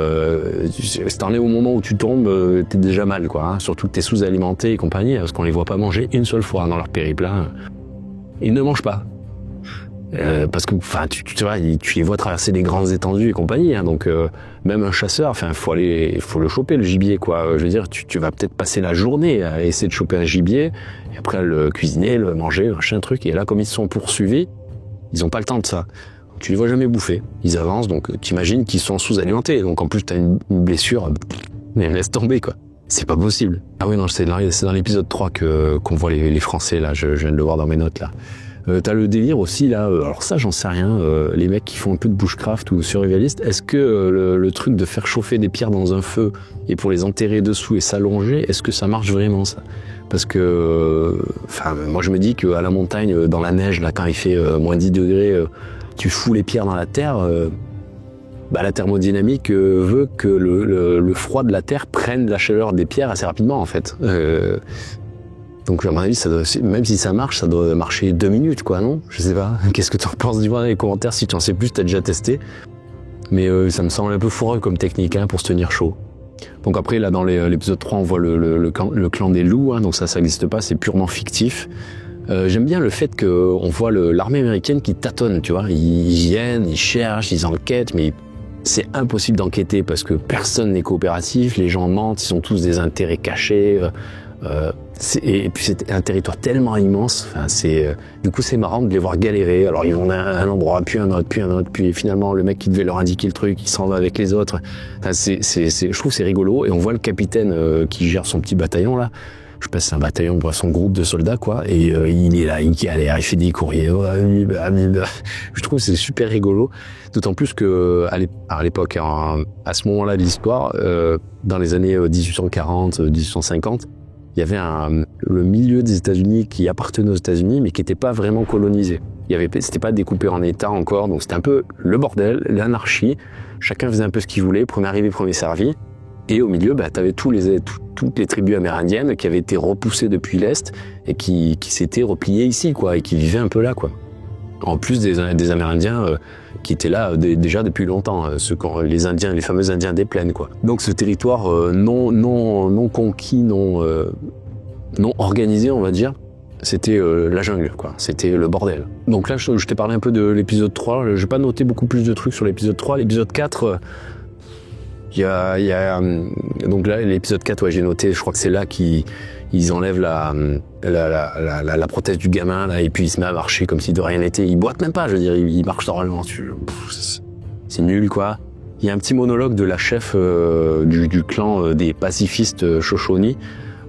Speaker 1: si t'en es au moment où tu tombes, t'es déjà mal, quoi. Hein. Surtout que t'es sous-alimenté et compagnie, parce qu'on les voit pas manger une seule fois dans leur périple. Hein. Ils ne mangent pas. Parce que, enfin, tu vois, tu les vois traverser des grandes étendues et compagnie. Hein. Donc, même un chasseur, enfin, faut le choper, le gibier, quoi. Je veux dire, tu vas peut-être passer la journée à essayer de choper un gibier, et après le cuisiner, le manger, machin truc. Et là, comme ils se sont poursuivis, ils ont pas le temps de ça. Tu les vois jamais bouffer. Ils avancent, donc t'imagines qu'ils sont sous-alimentés. Donc en plus, t'as une blessure, laisse tomber, quoi. C'est pas possible. Ah oui, non, c'est dans l'épisode 3 qu'on voit les Français, là. Je viens de le voir dans mes notes, là. T'as le délire aussi, là. Alors ça, j'en sais rien. Les mecs qui font un peu de bushcraft ou survivaliste, est-ce que le truc de faire chauffer des pierres dans un feu et pour les enterrer dessous et s'allonger, est-ce que ça marche vraiment, ça? Parce que, enfin, moi je me dis qu'à la montagne, dans la neige, là, quand il fait moins 10 degrés, tu fous les pierres dans la terre, la thermodynamique veut que le froid de la terre prenne la chaleur des pierres assez rapidement, en fait. Donc à mon avis, même si ça marche, ça doit marcher 2 minutes, quoi, non? Je sais pas. Qu'est-ce que t'en penses? Dis-moi dans les commentaires si tu en sais plus, t'as déjà testé. Mais ça me semble un peu foireux comme technique, hein, pour se tenir chaud. Donc après, là, dans l'épisode 3, on voit le clan des loups, hein, donc ça n'existe pas, c'est purement fictif. J'aime bien le fait qu'on voit l'armée américaine qui tâtonne, tu vois. Ils viennent, ils cherchent, ils enquêtent, mais c'est impossible d'enquêter parce que personne n'est coopératif, les gens mentent, ils ont tous des intérêts cachés. Et puis c'est un territoire tellement immense, enfin, du coup c'est marrant de les voir galérer. Alors ils vont à un endroit, puis un autre, puis finalement le mec qui devait leur indiquer le truc, il s'en va avec les autres. Enfin, je trouve que c'est rigolo, et on voit le capitaine qui gère son petit bataillon là. je passe un bataillon, son groupe de soldats, quoi, et il est là, il galère, il fait des courriers, je trouve que c'est super rigolo, d'autant plus que à l'époque, à ce moment-là de l'histoire, dans les années 1840, 1850, il y avait le milieu des États-Unis qui appartenait aux États-Unis, mais qui n'était pas vraiment colonisé. C'était pas découpé en États encore, donc c'était un peu le bordel, l'anarchie. Chacun faisait un peu ce qu'il voulait, premier arrivé, premier servi. Et au milieu, t'avais toutes les tribus amérindiennes qui avaient été repoussées depuis l'Est et qui s'étaient repliées ici, quoi, et qui vivaient un peu là, quoi. En plus des Amérindiens qui étaient là déjà depuis longtemps, les Indiens, les fameux Indiens des plaines, quoi. Donc ce territoire non conquis, non organisé, on va dire, c'était la jungle, quoi. C'était le bordel. Donc là, je t'ai parlé un peu de l'épisode 3. J'ai pas noté beaucoup plus de trucs sur l'épisode 3. L'épisode 4, donc là, l'épisode 4, ouais, j'ai noté, je crois que c'est là qu'ils enlèvent la prothèse du gamin, là, et puis il se met à marcher comme si de rien n'était. Il boite même pas, je veux dire, il marche normalement. C'est nul, quoi. Il y a un petit monologue de la chef du clan des pacifistes Shoshone.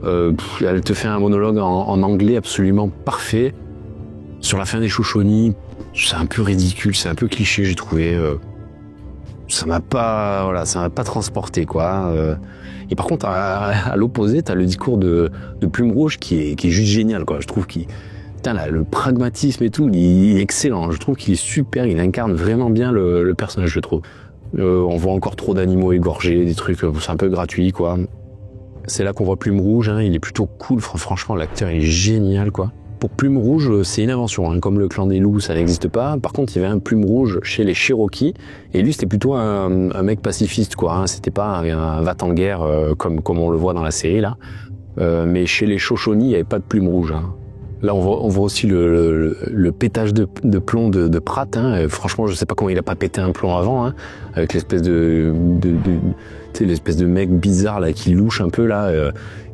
Speaker 1: Elle te fait un monologue en anglais absolument parfait sur la fin des Shoshone. C'est un peu ridicule, c'est un peu cliché, j'ai trouvé. Ça m'a pas transporté, quoi. Et par contre, à l'opposé, t'as le discours de Plume Rouge qui est juste génial, quoi. Je trouve le pragmatisme et tout, il est excellent. Je trouve qu'il est super, il incarne vraiment bien le personnage, je trouve. On voit encore trop d'animaux égorgés, des trucs, c'est un peu gratuit, quoi. C'est là qu'on voit Plume Rouge, hein, il est plutôt cool, franchement, l'acteur est génial, quoi. Pour Plume Rouge, c'est une invention, hein. Comme le clan des loups, ça n'existe pas. Par contre, il y avait un Plume Rouge chez les Cherokees, et lui, c'était plutôt un mec pacifiste, quoi, hein. C'était pas un va-t-en-guerre comme on le voit dans la série, là. Mais chez les Shoshone, il n'y avait pas de Plume Rouge, hein. Là, on voit aussi le pétage de plomb de Pratt, hein. Franchement, je sais pas comment il a pas pété un plomb avant, hein, avec l'espèce l'espèce de mec bizarre là qui louche un peu là.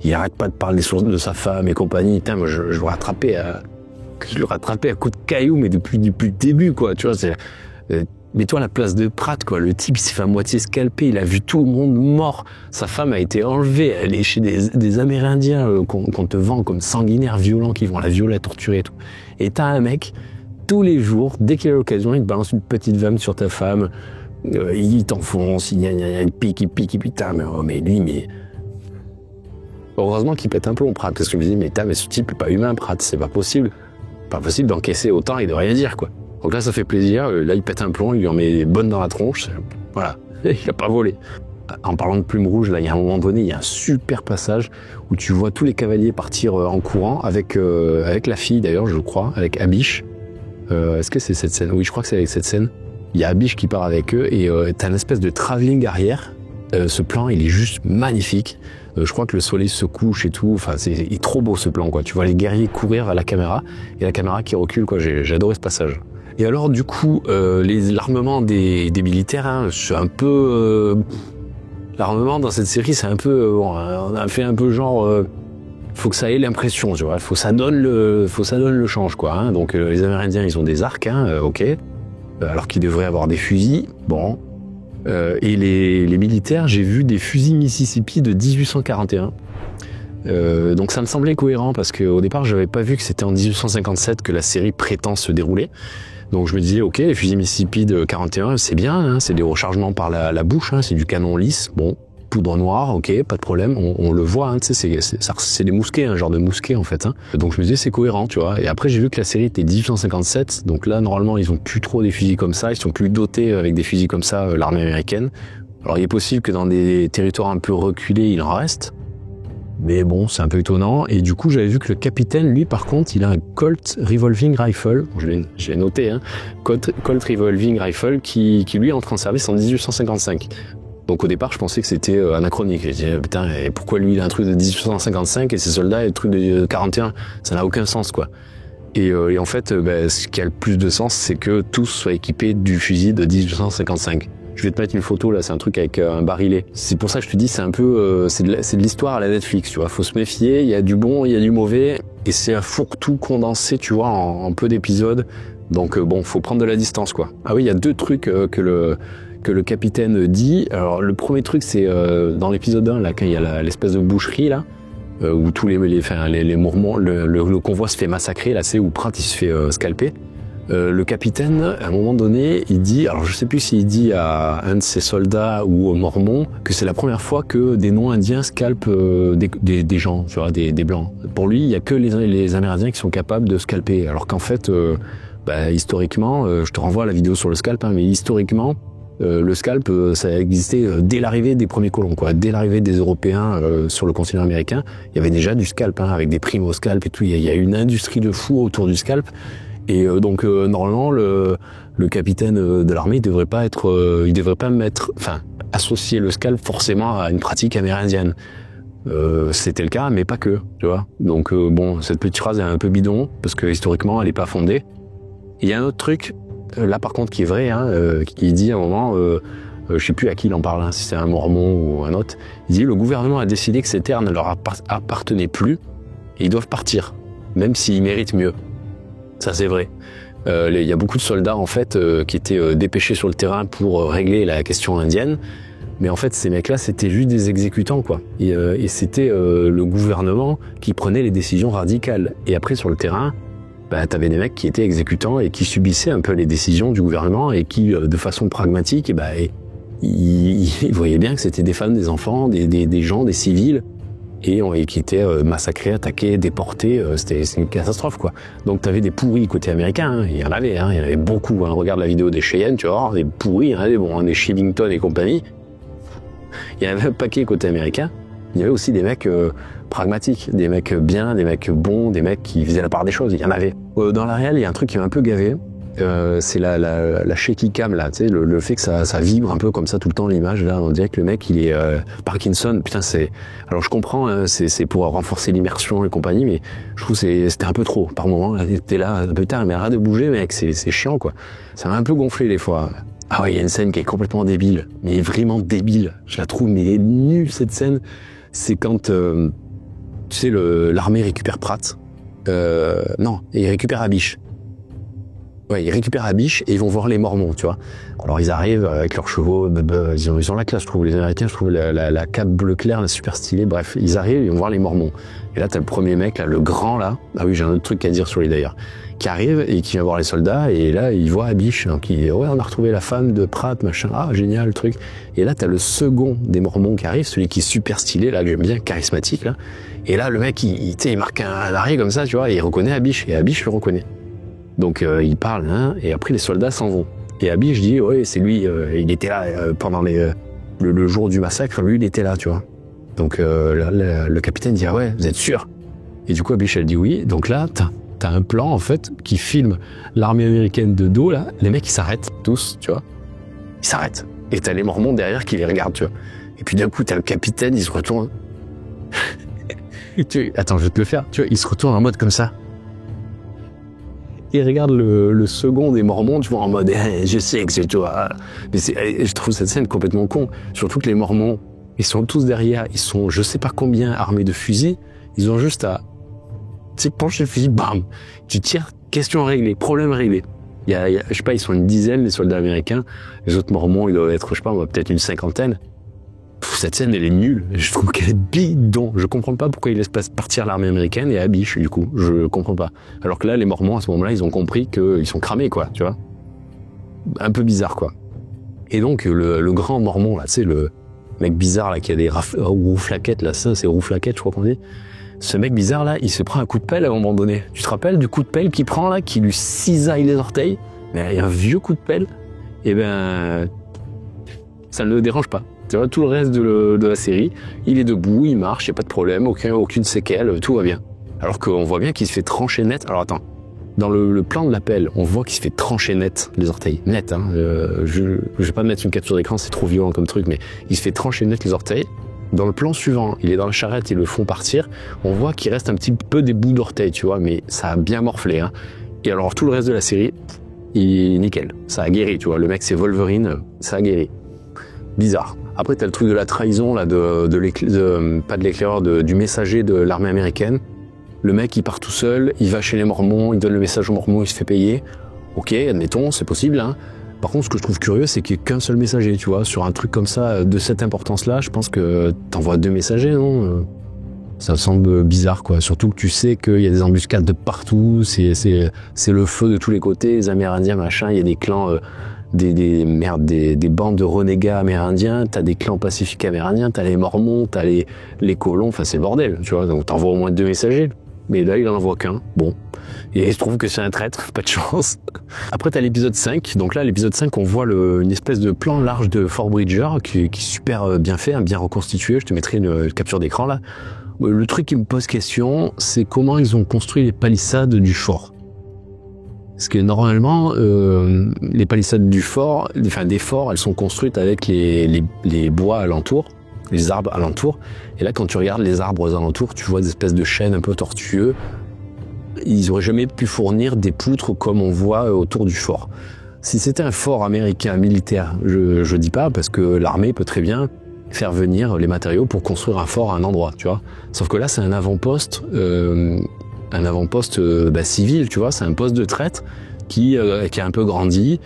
Speaker 1: Il arrête pas de parler de sa femme et compagnie. Putain, moi je le rattrapais à coups de cailloux, mais depuis le début, quoi. Tu vois, mets-toi à la place de Pratt, quoi. Le type, il s'est fait à moitié scalper, il a vu tout le monde mort. Sa femme a été enlevée, elle est chez des Amérindiens qu'on te vend comme sanguinaires, violents, qui vont la violer, la torturer et tout. Et t'as un mec, tous les jours, dès qu'il a l'occasion, il te balance une petite vanne sur ta femme, il t'enfonce, il pique, putain, mais lui. Heureusement qu'il pète un plomb, Pratt, parce que je me dis, mais ce type est pas humain, Pratt, c'est pas possible. Pas possible d'encaisser autant et de rien dire, quoi. Donc là, ça fait plaisir. Là, il pète un plomb, il lui en met des bonnes dans la tronche. Voilà, il a pas volé. En parlant de Plume Rouge, là, il y a un moment donné, il y a un super passage où tu vois tous les cavaliers partir en courant avec la fille, d'ailleurs, je crois, avec Abish. Est-ce que c'est cette scène? Oui, je crois que c'est avec cette scène. Il y a Abish qui part avec eux et t'as une espèce de travelling arrière. Ce plan, il est juste magnifique. Je crois que le soleil se couche et tout. Enfin, il est trop beau, ce plan, quoi. Tu vois les guerriers courir à la caméra et la caméra qui recule, quoi. J'ai adoré ce passage. Et alors, du coup, l'armement des militaires, hein, c'est un peu... l'armement dans cette série, c'est un peu... on a fait un peu genre... faut que ça ait l'impression, tu vois. Faut que ça donne le change, quoi. Hein. Donc, les Amérindiens, ils ont des arcs, hein, ok. Alors qu'ils devraient avoir des fusils, bon. Et les militaires, j'ai vu des fusils Mississippi de 1841. Donc ça me semblait cohérent parce qu'au départ, j'avais pas vu que c'était en 1857 que la série prétend se dérouler. Donc je me disais, ok, les fusils Mississippi de 41, c'est bien, hein, c'est des rechargements par la bouche, hein, c'est du canon lisse, bon, poudre noire, ok, pas de problème, on le voit, hein, tu sais, c'est des mousquets, un genre de mousquet en fait. Hein. Donc je me disais, c'est cohérent, tu vois. Et après, j'ai vu que la série était 1857, donc là, normalement, ils ont plus trop des fusils comme ça, ils sont plus dotés avec des fusils comme ça, l'armée américaine. Alors il est possible que dans des territoires un peu reculés, il en reste. Mais bon, c'est un peu étonnant. Et du coup, j'avais vu que le capitaine, lui, par contre, il a un Colt Revolving Rifle. Je l'ai noté, hein. Colt Revolving Rifle qui lui entre en service en 1855. Donc au départ, je pensais que c'était anachronique. J'ai dit, putain, et pourquoi lui, il a un truc de 1855 et ses soldats, un truc de 41? Ça n'a aucun sens, quoi. Et en fait, ce qui a le plus de sens, c'est que tous soient équipés du fusil de 1855. Je vais te mettre une photo, là, c'est un truc avec un barillet. C'est pour ça que je te dis, c'est un peu... c'est de l'histoire à la Netflix, tu vois. Faut se méfier, il y a du bon, il y a du mauvais, et c'est un fourre-tout condensé, tu vois, en peu d'épisodes. Donc bon, faut prendre de la distance, quoi. Ah oui, il y a deux trucs que le capitaine dit. Alors, le premier truc, c'est dans l'épisode 1, là, quand il y a l'espèce de boucherie, là, où tous les Mormons, le convoi se fait massacrer, là c'est où Pratt il se fait scalper. Le capitaine, à un moment donné, il dit, alors je sais plus s'il dit à un de ses soldats ou aux Mormons que c'est la première fois que des non-indiens scalpent des gens, tu vois, des blancs. Pour lui, il y a que les Amérindiens qui sont capables de scalper, alors qu'en fait, historiquement, je te renvoie à la vidéo sur le scalp, hein, mais historiquement, le scalp, ça a existé dès l'arrivée des premiers colons, quoi. Dès l'arrivée des Européens sur le continent américain, il y avait déjà du scalp, hein, avec des primo-scalps et tout. Il y a une industrie de fou autour du scalp. Et donc normalement le capitaine de l'armée il devrait pas associer le scalp forcément à une pratique amérindienne. C'était le cas, mais pas que, tu vois. Donc bon, cette petite phrase est un peu bidon parce que historiquement elle est pas fondée. Il y a un autre truc là par contre qui est vrai, hein, qui dit à un moment, je sais plus à qui il en parle, hein, si c'est un mormon ou un autre. Il dit le gouvernement a décidé que ces terres ne leur appartenaient plus et ils doivent partir, même s'ils méritent mieux. Ça c'est vrai. Il y a beaucoup de soldats en fait qui étaient dépêchés sur le terrain pour régler la question indienne, mais en fait ces mecs-là c'était juste des exécutants quoi. Et c'était le gouvernement qui prenait les décisions radicales. Et après sur le terrain, t'avais des mecs qui étaient exécutants et qui subissaient un peu les décisions du gouvernement et qui de façon pragmatique, ils voyaient bien que c'était des femmes, des enfants, des gens, des civils. Et qui étaient massacrés, attaqués, déportés, c'était une catastrophe quoi. Donc t'avais des pourris côté américain, hein, il y en avait beaucoup, hein. Regarde la vidéo des Cheyennes, tu vas voir, des pourris, il y en avait bon, des Shillington et compagnie. Il y avait un paquet côté américain, il y avait aussi des mecs pragmatiques, des mecs bien, des mecs bons, des mecs qui faisaient la part des choses, il y en avait. Dans la réelle, il y a un truc qui m'a un peu gavé, c'est la shaky cam là, tu sais, le fait que ça vibre un peu comme ça tout le temps l'image là, on dirait que le mec il est Parkinson, putain alors je comprends, hein, c'est pour renforcer l'immersion et compagnie, mais je trouve c'était un peu trop par moment, t'es là, putain mais arrête de bouger mec, c'est chiant quoi, ça m'a un peu gonflé des fois. Ah ouais, il y a une scène qui est complètement débile, mais vraiment débile, je la trouve mais nulle cette scène, c'est quand tu sais l'armée récupère Pratt, non, il récupère Abish. Ouais, ils récupèrent Abish et ils vont voir les Mormons, tu vois. Alors ils arrivent avec leurs chevaux, ils ont la classe, je trouve. Les Américains, je trouve la cape bleu clair, la super stylée. Bref, ils arrivent, ils vont voir les Mormons. Et là, t'as le premier mec, là, le grand, là. Ah oui, j'ai un autre truc à dire sur lui d'ailleurs. Qui arrive et qui vient voir les soldats. Et là, il voit Abish, hein, qui dit, ouais, on a retrouvé la femme de Pratt, machin. Ah, génial, le truc. Et là, t'as le second des Mormons qui arrive, celui qui est super stylé, là, que j'aime bien, charismatique, là. Et là, le mec, il marque un arrêt comme ça, tu vois, et il reconnaît Abish. Et Abish le reconnaît. Donc il parle, hein, et après les soldats s'en vont. Et Abish dit, ouais, c'est lui, il était là pendant le jour du massacre, lui il était là, tu vois. Donc le capitaine dit, ah ouais, vous êtes sûr? Et du coup Abish elle dit oui. Donc là, t'as un plan en fait qui filme l'armée américaine de dos, là, les mecs ils s'arrêtent tous, tu vois. Ils s'arrêtent. Et t'as les Mormons derrière qui les regardent, tu vois. Et puis d'un coup t'as le capitaine, il se retourne. Attends, je vais te le faire, tu vois, il se retourne en mode comme ça. Et regarde le second des Mormons, tu vois, en mode je sais que c'est toi. Mais je trouve cette scène complètement con. Surtout que les Mormons, ils sont tous derrière, ils sont je sais pas combien armés de fusils, ils ont juste à pencher le fusil, bam, tu tires, question réglée, problème réglé. Il y a, je sais pas, ils sont une dizaine les soldats américains, les autres Mormons ils doivent être, je sais pas, peut-être une cinquantaine. Cette scène elle est nulle, je trouve qu'elle est bidon, je comprends pas pourquoi ils laissent partir l'armée américaine et Abish du coup, je comprends pas. Alors que là les Mormons à ce moment-là ils ont compris qu'ils sont cramés quoi, tu vois. Un peu bizarre quoi. Et donc le grand Mormon là, tu sais le mec bizarre là qui a des rouflaquettes là, ça c'est rouflaquettes je crois qu'on dit. Ce mec bizarre là, il se prend un coup de pelle à un moment donné. Tu te rappelles du coup de pelle qu'il prend là, qui lui cisaille les orteils, mais il y a un vieux coup de pelle, et ça ne le dérange pas. Tu vois, tout le reste de la série, il est debout, il marche, il n'y a pas de problème, aucune séquelle, tout va bien. Alors qu'on voit bien qu'il se fait trancher net. Alors attends, dans le plan de l'appel, on voit qu'il se fait trancher net les orteils. Net, hein. Je vais pas mettre une capture d'écran, c'est trop violent comme truc, mais il se fait trancher net les orteils. Dans le plan suivant, il est dans la charrette, ils le font partir. On voit qu'il reste un petit peu des bouts d'orteils, tu vois, mais ça a bien morflé, hein. Et alors tout le reste de la série, il est nickel. Ça a guéri, tu vois. Le mec c'est Wolverine, ça a guéri. Bizarre. Après, t'as le truc de la trahison, là, pas de l'éclaireur, du messager de l'armée américaine. Le mec, il part tout seul, il va chez les Mormons, il donne le message aux Mormons, il se fait payer. Ok, admettons, c'est possible, hein. Par contre, ce que je trouve curieux, c'est qu'il n'y ait qu'un seul messager, tu vois. Sur un truc comme ça, de cette importance-là, je pense que t'envoies 2 messagers, non? Ça semble bizarre, quoi. Surtout que tu sais qu'il y a des embuscades de partout, c'est le feu de tous les côtés, les Amérindiens, machin, il y a des clans, des bandes de renégats amérindiens, t'as des clans pacifiques amérindiens, t'as les Mormons, t'as les colons, enfin c'est le bordel, tu vois. Donc t'envoies au moins 2 messagers. Mais là, il en envoie qu'un. Bon. Et il se trouve que c'est un traître, pas de chance. Après, t'as l'épisode 5. Donc là, l'épisode 5, on voit une espèce de plan large de Fort Bridger qui est super bien fait, bien reconstitué. Je te mettrai une capture d'écran là. Le truc qui me pose question, c'est comment ils ont construit les palissades du fort. Parce que normalement, les palissades du fort, enfin des forts, elles sont construites avec les bois alentours, les arbres alentours. Et là, quand tu regardes les arbres aux alentours, tu vois des espèces de chênes un peu tortueux. Ils auraient jamais pu fournir des poutres comme on voit autour du fort. Si c'était un fort américain militaire, je dis pas, parce que l'armée peut très bien faire venir les matériaux pour construire un fort à un endroit, tu vois. Sauf que là, c'est un avant-poste civil, tu vois. C'est un poste de traite qui a un peu grandi.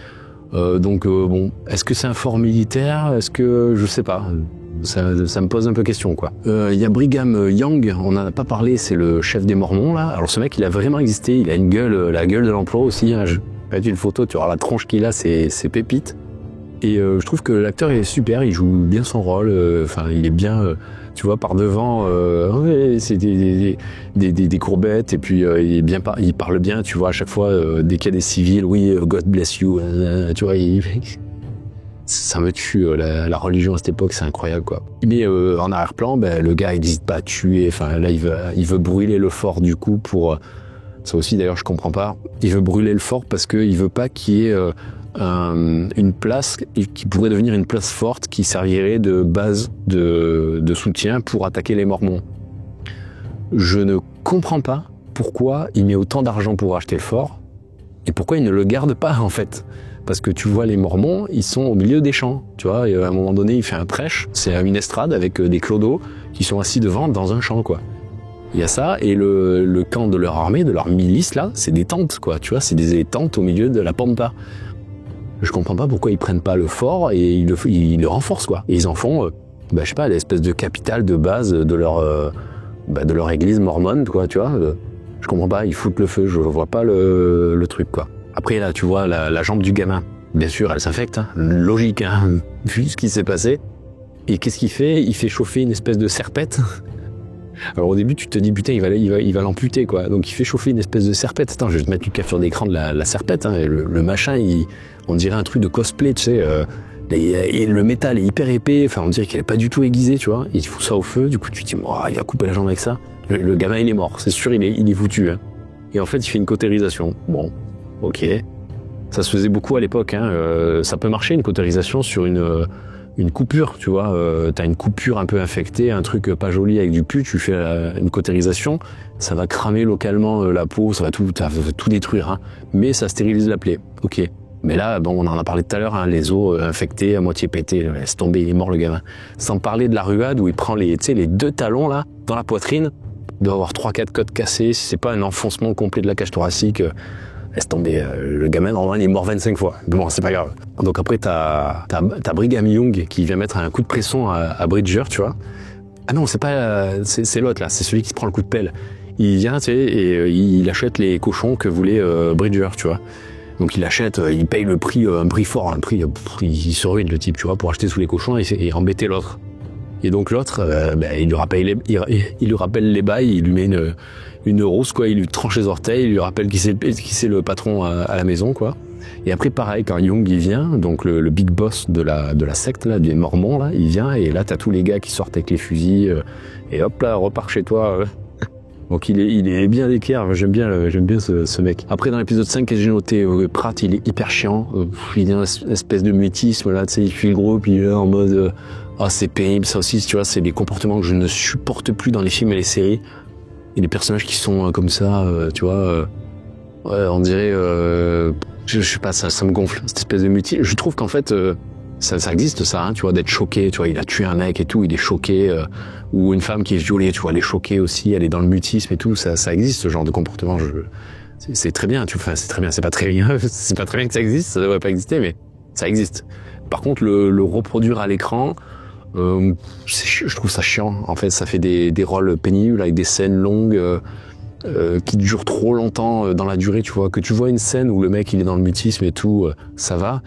Speaker 1: Bon, est-ce que c'est un fort militaire? Est-ce que je sais pas. Ça me pose un peu question, quoi. Il y a Brigham Young, on n'en a pas parlé, c'est le chef des Mormons, là. Alors ce mec, il a vraiment existé, il a une gueule, la gueule de l'emploi aussi. Hein. Je vais mettre une photo, tu vois la tronche qu'il a, c'est pépite. Et je trouve que l'acteur est super, il joue bien son rôle, il est bien, tu vois, par devant, c'est des courbettes, et puis il parle bien, tu vois, à chaque fois, dès qu'il y a des civils, oui, God bless you, tu vois, ça me tue, la religion à cette époque, c'est incroyable, quoi. Mais en arrière-plan, le gars, il n'hésite pas à tuer, là, il veut brûler le fort, du coup, pour... ça aussi, d'ailleurs, je comprends pas. Il veut brûler le fort parce qu'il veut pas qu'il y ait une place qui pourrait devenir une place forte qui servirait de base de soutien pour attaquer les Mormons. Je ne comprends pas pourquoi il met autant d'argent pour acheter le fort et pourquoi il ne le garde pas, en fait. Parce que tu vois, les Mormons, ils sont au milieu des champs, tu vois, et à un moment donné, il fait un prêche, c'est une estrade avec des clodos qui sont assis devant dans un champ, quoi. Il y a ça, et le camp de leur armée, de leur milice, là, c'est des tentes, quoi, tu vois, c'est des tentes au milieu de la pampa. Je comprends pas pourquoi ils prennent pas le fort et ils le renforcent, quoi. Et ils en font, je sais pas, l'espèce de capitale de base de leur église mormone, quoi, tu vois. Je comprends pas, ils foutent le feu, je vois pas le truc, quoi. Après, là, tu vois, la jambe du gamin, bien sûr, elle s'infecte, hein. Logique, hein, vu ce qui s'est passé. Et qu'est-ce qu'il fait? Il fait chauffer une espèce de serpette. Alors au début, tu te dis, putain, il va l'amputer, quoi. Donc il fait chauffer une espèce de serpette. Attends, je vais te mettre une capture d'écran de la serpette, hein. Et le machin, on dirait un truc de cosplay, tu sais. Et le métal est hyper épais, on dirait qu'il est pas du tout aiguisé, tu vois. Il fout ça au feu, du coup, tu te dis, oh, il va couper la jambe avec ça. Le gamin, il est mort, c'est sûr, il est foutu, hein. Et en fait, il fait une cautérisation. Bon. Ok, ça se faisait beaucoup à l'époque, hein. Ça peut marcher une cautérisation sur une coupure, tu vois. T'as une coupure un peu infectée, un truc pas joli avec du pus, tu fais une cautérisation, ça va cramer localement la peau, ça va tout détruire, hein. Mais ça stérilise la plaie, ok. Mais là, bon, on en a parlé tout à l'heure, hein, les os infectés, à moitié pétés, laisse tomber, il est mort le gamin. Sans parler de la ruade où il prend les 2 talons là, dans la poitrine, il doit avoir 3-4 côtes cassées, si c'est pas un enfoncement complet de la cage thoracique. Laisse tomber, le gamin, normalement, il est mort 25 fois. Bon, c'est pas grave. Donc après, t'as Brigham Young qui vient mettre un coup de pression à Bridger, tu vois. Ah non, c'est pas, c'est l'autre, là. C'est celui qui se prend le coup de pelle. Il vient, tu sais, et il achète les cochons que voulait Bridger, tu vois. Donc il achète, il paye le prix, un prix fort, un prix, il se ruine, le type, tu vois, pour acheter tous les cochons et embêter l'autre. Et donc l'autre, il lui rappelle les bails, il lui met une rose, quoi, il lui tranche les orteils, il lui rappelle qui c'est le patron à la maison, quoi. Et après, pareil, quand Young il vient, donc le big boss de la secte, là, des Mormons, là, il vient, et là, t'as tous les gars qui sortent avec les fusils, et hop là, repars chez toi. Donc il est bien d'équerre, j'aime bien ce mec. Après, dans l'épisode 5, j'ai noté, Pratt, il est hyper chiant, il a une espèce de mutisme, là, tu sais, il fuit le groupe, il est là en mode, c'est pénible, ça aussi, tu vois, c'est des comportements que je ne supporte plus dans les films et les séries. Et les personnages qui sont comme ça, tu vois, on dirait, je sais pas, ça me gonfle, cette espèce de mutisme. Je trouve qu'en fait, ça existe, ça, hein, tu vois, d'être choqué, tu vois, il a tué un mec et tout, il est choqué, ou une femme qui est violée, tu vois, elle est choquée aussi, elle est dans le mutisme et tout, ça existe, ce genre de comportement, c'est très bien, tu vois, c'est très bien, c'est pas très bien que ça existe, ça devrait pas exister, mais ça existe. Par contre, le reproduire à l'écran, Je trouve ça chiant. En fait, ça fait des rôles pénibles avec des scènes longues qui durent trop longtemps dans la durée, tu vois. Que tu vois une scène où le mec il est dans le mutisme et tout, ça va.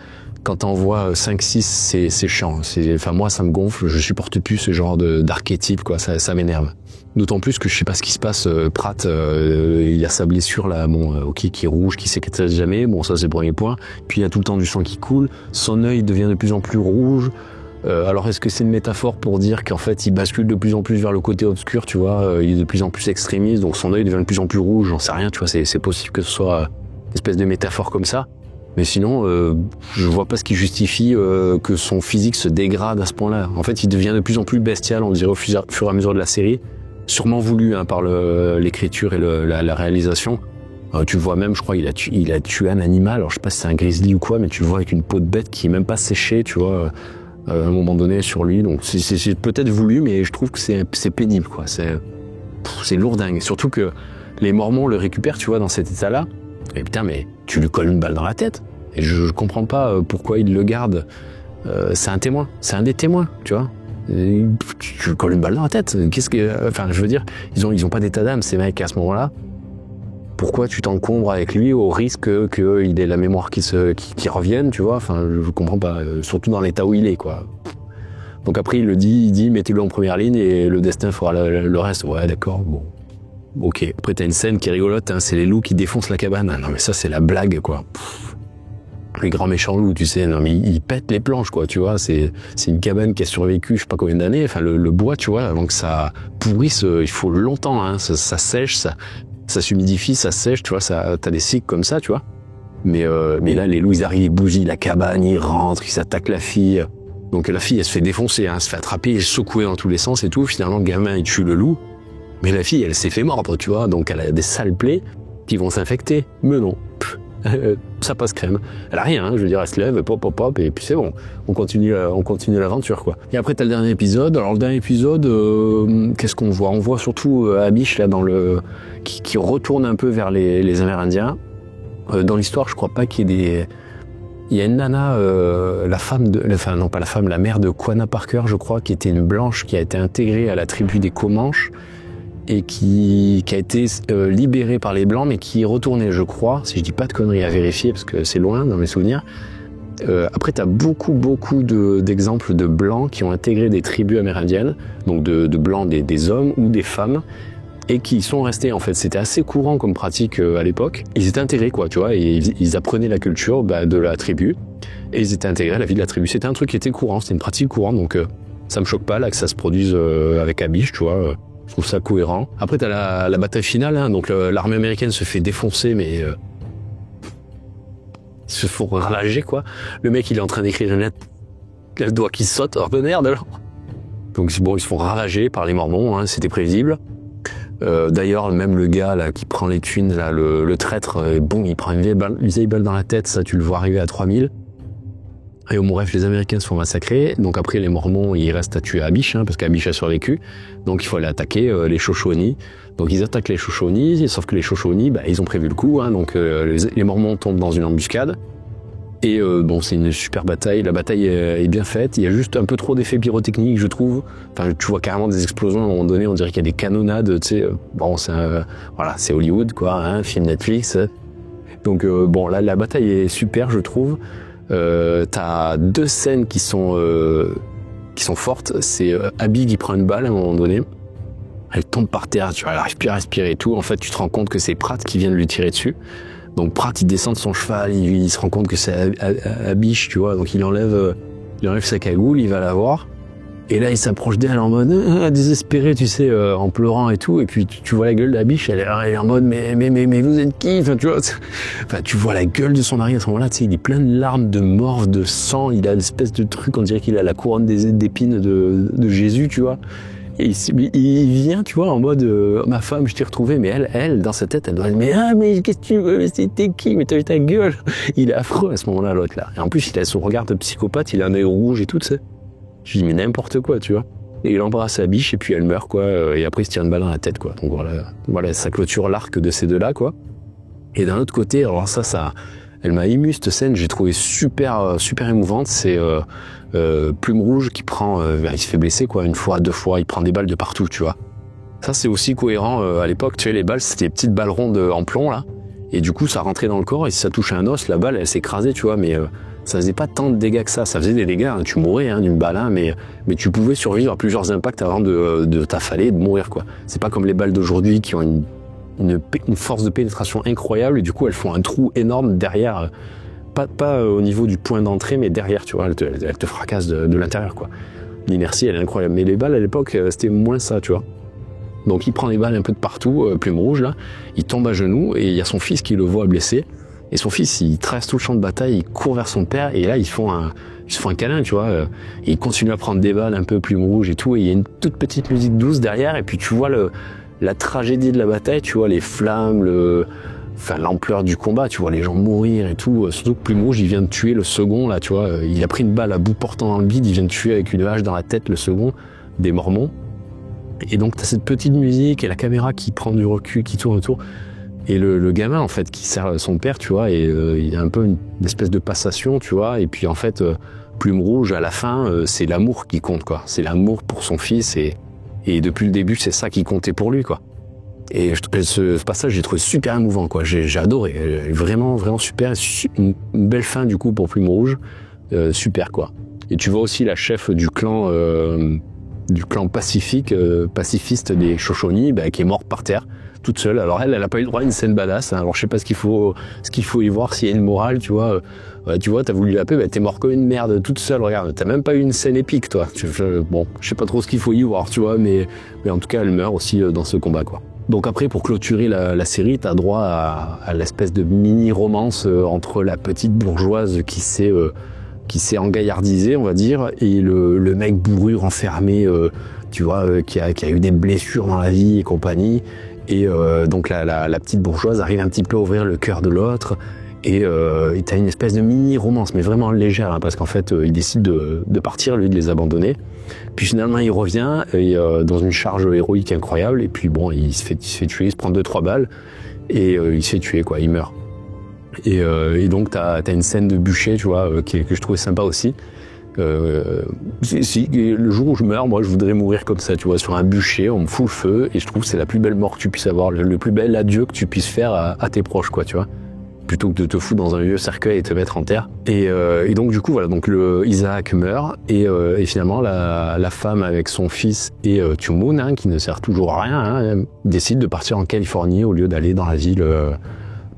Speaker 1: Quand t'en vois 5-6, c'est chiant. Enfin, moi, ça me gonfle. Je supporte plus ce genre d'archétype, quoi. Ça m'énerve. D'autant plus que je sais pas ce qui se passe. Pratt, il a sa blessure là, qui est rouge, qui cicatrise jamais. Bon, ça c'est le premier point. Puis il y a tout le temps du sang qui coule. Son œil devient de plus en plus rouge. Alors est-ce que c'est une métaphore pour dire qu'en fait il bascule de plus en plus vers le côté obscur, tu vois, il est de plus en plus extrémiste, donc son œil devient de plus en plus rouge, j'en sais rien, tu vois, c'est possible que ce soit une espèce de métaphore comme ça. Mais sinon, je vois pas ce qui justifie que son physique se dégrade à ce point-là. En fait, il devient de plus en plus bestial, on dirait au fur et à mesure de la série, sûrement voulu par l'écriture et la réalisation. Tu le vois même, je crois, il a tué un animal, alors je sais pas si c'est un grizzly ou quoi, mais tu le vois avec une peau de bête qui est même pas séchée, tu vois. À un moment donné sur lui, donc c'est peut-être voulu, mais je trouve que c'est pénible, quoi. C'est lourdingue. Surtout que les Mormons le récupèrent, tu vois, dans cet état-là. Et putain, mais tu lui colles une balle dans la tête. Et je comprends pas pourquoi ils le gardent. C'est un témoin, c'est un des témoins, tu vois. Et tu lui colles une balle dans la tête. Enfin, je veux dire, ils ont pas d'état d'âme ces mecs à ce moment-là. Pourquoi tu t'encombres avec lui au risque qu'il ait la mémoire qui revienne, tu vois? Enfin, je comprends pas, surtout dans l'état où il est, quoi. Donc après, il dit, mettez-le en première ligne et le destin fera le reste. Ouais, d'accord, bon. Ok. Après, t'as une scène qui est rigolote, c'est les loups qui défoncent la cabane. Non, mais ça, c'est la blague, quoi. Les grands méchants loups, tu sais, non, mais ils pètent les planches, quoi, tu vois. C'est une cabane qui a survécu, je sais pas combien d'années. Enfin, le bois, tu vois, avant que ça pourrisse, il faut longtemps, ça sèche, ça s'humidifie, ça sèche, tu vois, t'as des cycles comme ça, tu vois. Mais là, les loups, ils arrivent, ils bougent la cabane, ils rentrent, ils s'attaquent la fille. Donc la fille, elle se fait défoncer, elle se fait attraper, elle secouer dans tous les sens et tout. Finalement, le gamin, il tue le loup. Mais la fille, elle s'est fait mordre, tu vois. Donc elle a des sales plaies qui vont s'infecter. Mais non. Ça passe crème. Elle a rien, je veux dire, elle se lève, pop, et puis c'est bon. On continue l'aventure, quoi. Et après, t'as le dernier épisode. Alors, le dernier épisode, qu'est-ce qu'on voit? On voit surtout Abish, là, qui retourne un peu vers les Amérindiens. Dans l'histoire, je crois pas qu'il y ait il y a une nana, la mère de Quanah Parker, je crois, qui était une blanche, qui a été intégrée à la tribu des Comanches, et qui a été libérée par les Blancs, mais qui est retournée, je crois, si je dis pas de conneries à vérifier, parce que c'est loin dans mes souvenirs. Après, tu as beaucoup d'exemples de Blancs qui ont intégré des tribus amérindiennes, donc de Blancs, des hommes ou des femmes, et qui sont restés, en fait. C'était assez courant comme pratique à l'époque. Ils étaient intégrés, quoi, tu vois, et ils apprenaient la culture de la tribu, et ils étaient intégrés à la vie de la tribu. C'était un truc qui était courant, c'était une pratique courante, donc ça me choque pas là que ça se produise avec Abish, tu vois. Je trouve ça cohérent. Après, t'as la bataille finale, donc l'armée américaine se fait défoncer, mais ils se font ravager, quoi. Le mec, il est en train d'écrire une lettre, le doigt qui saute, oh de merde alors. Donc bon, ils se font ravager par les Mormons, c'était prévisible. D'ailleurs, même le gars là qui prend les thunes, là, le traître, bon, il prend une vieille balle dans la tête, ça tu le vois arriver à 3000. Et au bref, les Américains se font massacrer. Donc après, les Mormons, ils restent à tuer Abish, parce qu'Abish a survécu. Donc il faut aller attaquer les Shoshones. Donc ils attaquent les Shoshones, sauf que les Shoshones, ils ont prévu le coup. Donc les Mormons tombent dans une embuscade. Et bon, c'est une super bataille. La bataille est bien faite. Il y a juste un peu trop d'effets pyrotechniques, je trouve. Enfin, tu vois carrément des explosions à un moment donné. On dirait qu'il y a des canonnades, tu sais. Bon, c'est Hollywood, quoi, film Netflix. Donc bon, là, la bataille est super, je trouve. T'as deux scènes qui sont fortes. C'est Abby qui prend une balle à un moment donné. Elle tombe par terre, tu vois, elle arrive plus à respirer et tout. En fait, tu te rends compte que c'est Pratt qui vient de lui tirer dessus. Donc Pratt, il descend de son cheval, il se rend compte que c'est Abish, tu vois. Donc il enlève sa cagoule, il va la voir. Et là, il s'approche d'elle en mode désespéré, tu sais, en pleurant et tout. Et puis tu vois la gueule d'Abish, elle est en mode mais vous êtes qui? Enfin, tu vois, tu vois la gueule de son mari à ce moment-là. Tu sais, il est plein de larmes, de morve, de sang. Il a une espèce de truc, on dirait qu'il a la couronne d'épines de Jésus, tu vois. Et il vient, tu vois, en mode ma femme, je t'ai retrouvé. Mais elle, dans sa tête, elle doit dire mais qu'est-ce que tu veux? C'était qui? Mais t'as vu ta gueule? Il est affreux à ce moment-là, l'autre là. Et en plus, il a son regard de psychopathe. Il a un œil rouge et tout, tu sais. Je dis mais n'importe quoi, tu vois. Et il embrasse Abish et puis elle meurt, quoi. Et après il se tire une balle dans la tête, quoi. Donc voilà, ça clôture l'arc de ces deux-là, quoi. Et d'un autre côté, alors ça Elle m'a ému cette scène, j'ai trouvé super émouvante. C'est Plume Rouge qui prend, il se fait blesser quoi, une fois, deux fois, il prend des balles de partout, tu vois. Ça c'est aussi cohérent à l'époque, tu sais, les balles c'était des petites balles rondes en plomb là, et du coup ça rentrait dans le corps et si ça touchait un os, la balle elle s'écrasait, tu vois, mais ça faisait pas tant de dégâts que ça faisait des dégâts, hein, tu mourais d'une balle, hein, mais tu pouvais survivre à plusieurs impacts avant de t'affaler et de mourir quoi. C'est pas comme les balles d'aujourd'hui qui ont une force de pénétration incroyable et du coup elles font un trou énorme derrière, pas au niveau du point d'entrée mais derrière, tu vois, elles te fracassent de l'intérieur quoi. L'inertie elle est incroyable, mais les balles à l'époque c'était moins ça, tu vois. Donc il prend des balles un peu de partout, Plume Rouge là, il tombe à genoux et il y a son fils qui le voit blessé et son fils il traverse tout le champ de bataille, il court vers son père et là ils se font un câlin, tu vois, et il continue à prendre des balles un peu Plume Rouge et tout et il y a une toute petite musique douce derrière et puis tu vois la tragédie de la bataille, tu vois les flammes, l'ampleur du combat, tu vois les gens mourir et tout, surtout que Plume Rouge il vient de tuer le second là, tu vois, il a pris une balle à bout portant dans le vide, il vient de tuer avec une hache dans la tête le second des Mormons. Et donc t'as cette petite musique et la caméra qui prend du recul, qui tourne autour, et le gamin en fait qui sert son père, tu vois, et il y a un peu une espèce de passation, tu vois, et puis en fait Plume Rouge à la fin c'est l'amour qui compte quoi, c'est l'amour pour son fils et depuis le début c'est ça qui comptait pour lui quoi. Et ce passage j'ai trouvé super émouvant quoi, j'ai adoré, vraiment super, une belle fin du coup pour Plume Rouge, super quoi. Et tu vois aussi la chef du clan pacifiste des Shoshone, qui est morte par terre, toute seule. Alors elle a pas eu droit à une scène badass, hein. Alors je sais pas ce qu'il faut y voir, s'il y a une morale, tu vois. T'as voulu la paix, t'es mort comme une merde, toute seule, regarde, t'as même pas eu une scène épique, toi. Bon, je sais pas trop ce qu'il faut y voir, tu vois, mais en tout cas, elle meurt aussi dans ce combat, quoi. Donc après, pour clôturer la série, t'as droit à l'espèce de mini-romance entre la petite bourgeoise qui s'est engaillardisé, on va dire, et le mec bourru, renfermé, tu vois, qui a eu des blessures dans la vie et compagnie. Et donc la petite bourgeoise arrive un petit peu à ouvrir le cœur de l'autre. Et t'as une espèce de mini-romance, mais vraiment légère, hein, parce qu'en fait, il décide de partir, lui, de les abandonner. Puis finalement, il revient dans une charge héroïque incroyable. Et puis bon, il se fait tuer, il se prend 2-3 balles. Et il se fait tuer, quoi, il meurt. Et donc t'as une scène de bûcher, tu vois, que je trouvais sympa aussi. Le jour où je meurs, moi je voudrais mourir comme ça, tu vois, sur un bûcher, on me fout le feu, et je trouve que c'est la plus belle mort que tu puisses avoir, le plus bel adieu que tu puisses faire à tes proches, quoi, tu vois, plutôt que de te foutre dans un vieux cercueil et te mettre en terre. Et donc du coup voilà, donc Isaac meurt et finalement la femme avec son fils et Tumun, hein, qui ne sert toujours à rien, hein, décide de partir en Californie au lieu d'aller dans la ville.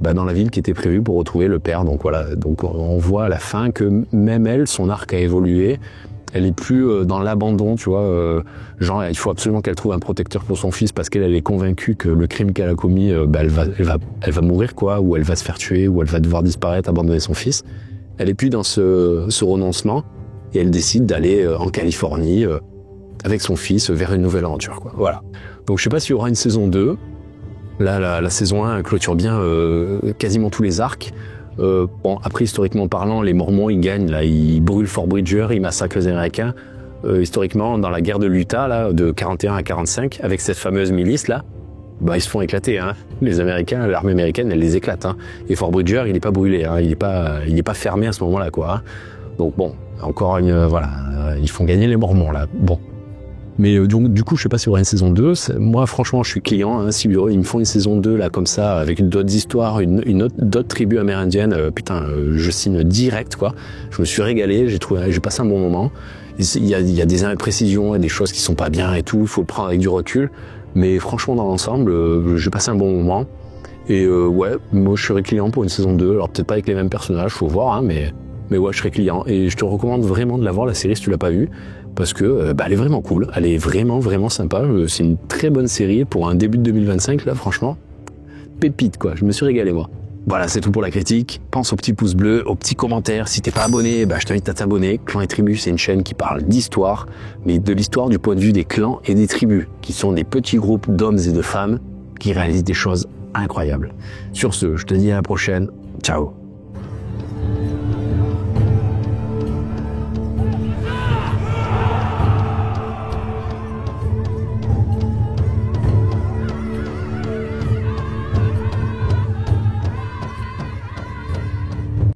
Speaker 1: Dans la ville qui était prévue pour retrouver le père. Donc voilà, donc on voit à la fin que même elle, son arc a évolué. Elle est plus dans l'abandon, tu vois. Genre, il faut absolument qu'elle trouve un protecteur pour son fils parce qu'elle est convaincue que le crime qu'elle a commis, elle va mourir, quoi, ou elle va se faire tuer, ou elle va devoir disparaître, abandonner son fils. Elle est plus dans ce renoncement et elle décide d'aller en Californie avec son fils vers une nouvelle aventure, quoi. Voilà. Donc je sais pas s'il y aura une saison 2. Là, la saison 1 clôture bien quasiment tous les arcs. Bon, après, historiquement parlant, les Mormons, ils gagnent. Là, ils brûlent Fort Bridger, ils massacrent les Américains. Historiquement, dans la guerre de l'Utah, là, de 41 à 45, avec cette fameuse milice, là, ils se font éclater, hein. Les Américains, l'armée américaine, elle les éclate, hein. Et Fort Bridger, il est pas brûlé, hein. Il est pas fermé à ce moment-là, quoi, hein. Donc bon, encore ils font gagner les Mormons, là. Bon. Mais donc du coup, je sais pas s'il y aura une saison 2. Moi, franchement, je suis client, hein. Si ils me font une saison 2 là comme ça, avec d'autres histoires, d'autres tribus amérindiennes, je signe direct, quoi. Je me suis régalé, j'ai passé un bon moment. Il y a des imprécisions et des choses qui sont pas bien et tout. Il faut le prendre avec du recul. Mais franchement, dans l'ensemble, j'ai passé un bon moment. Et ouais, moi, je serais client pour une saison 2. Alors peut-être pas avec les mêmes personnages, faut voir, hein, mais ouais, je serais client. Et je te recommande vraiment de la voir, la série, si tu l'as pas vue. Parce que elle est vraiment cool, elle est vraiment sympa, c'est une très bonne série pour un début de 2025, là franchement, pépite quoi, je me suis régalé moi. Voilà, c'est tout pour la critique, pense au petit pouce bleu, aux petits commentaires, si t'es pas abonné, je t'invite à t'abonner. Clan et Tribus, c'est une chaîne qui parle d'histoire, mais de l'histoire du point de vue des clans et des tribus, qui sont des petits groupes d'hommes et de femmes qui réalisent des choses incroyables. Sur ce, je te dis à la prochaine, ciao.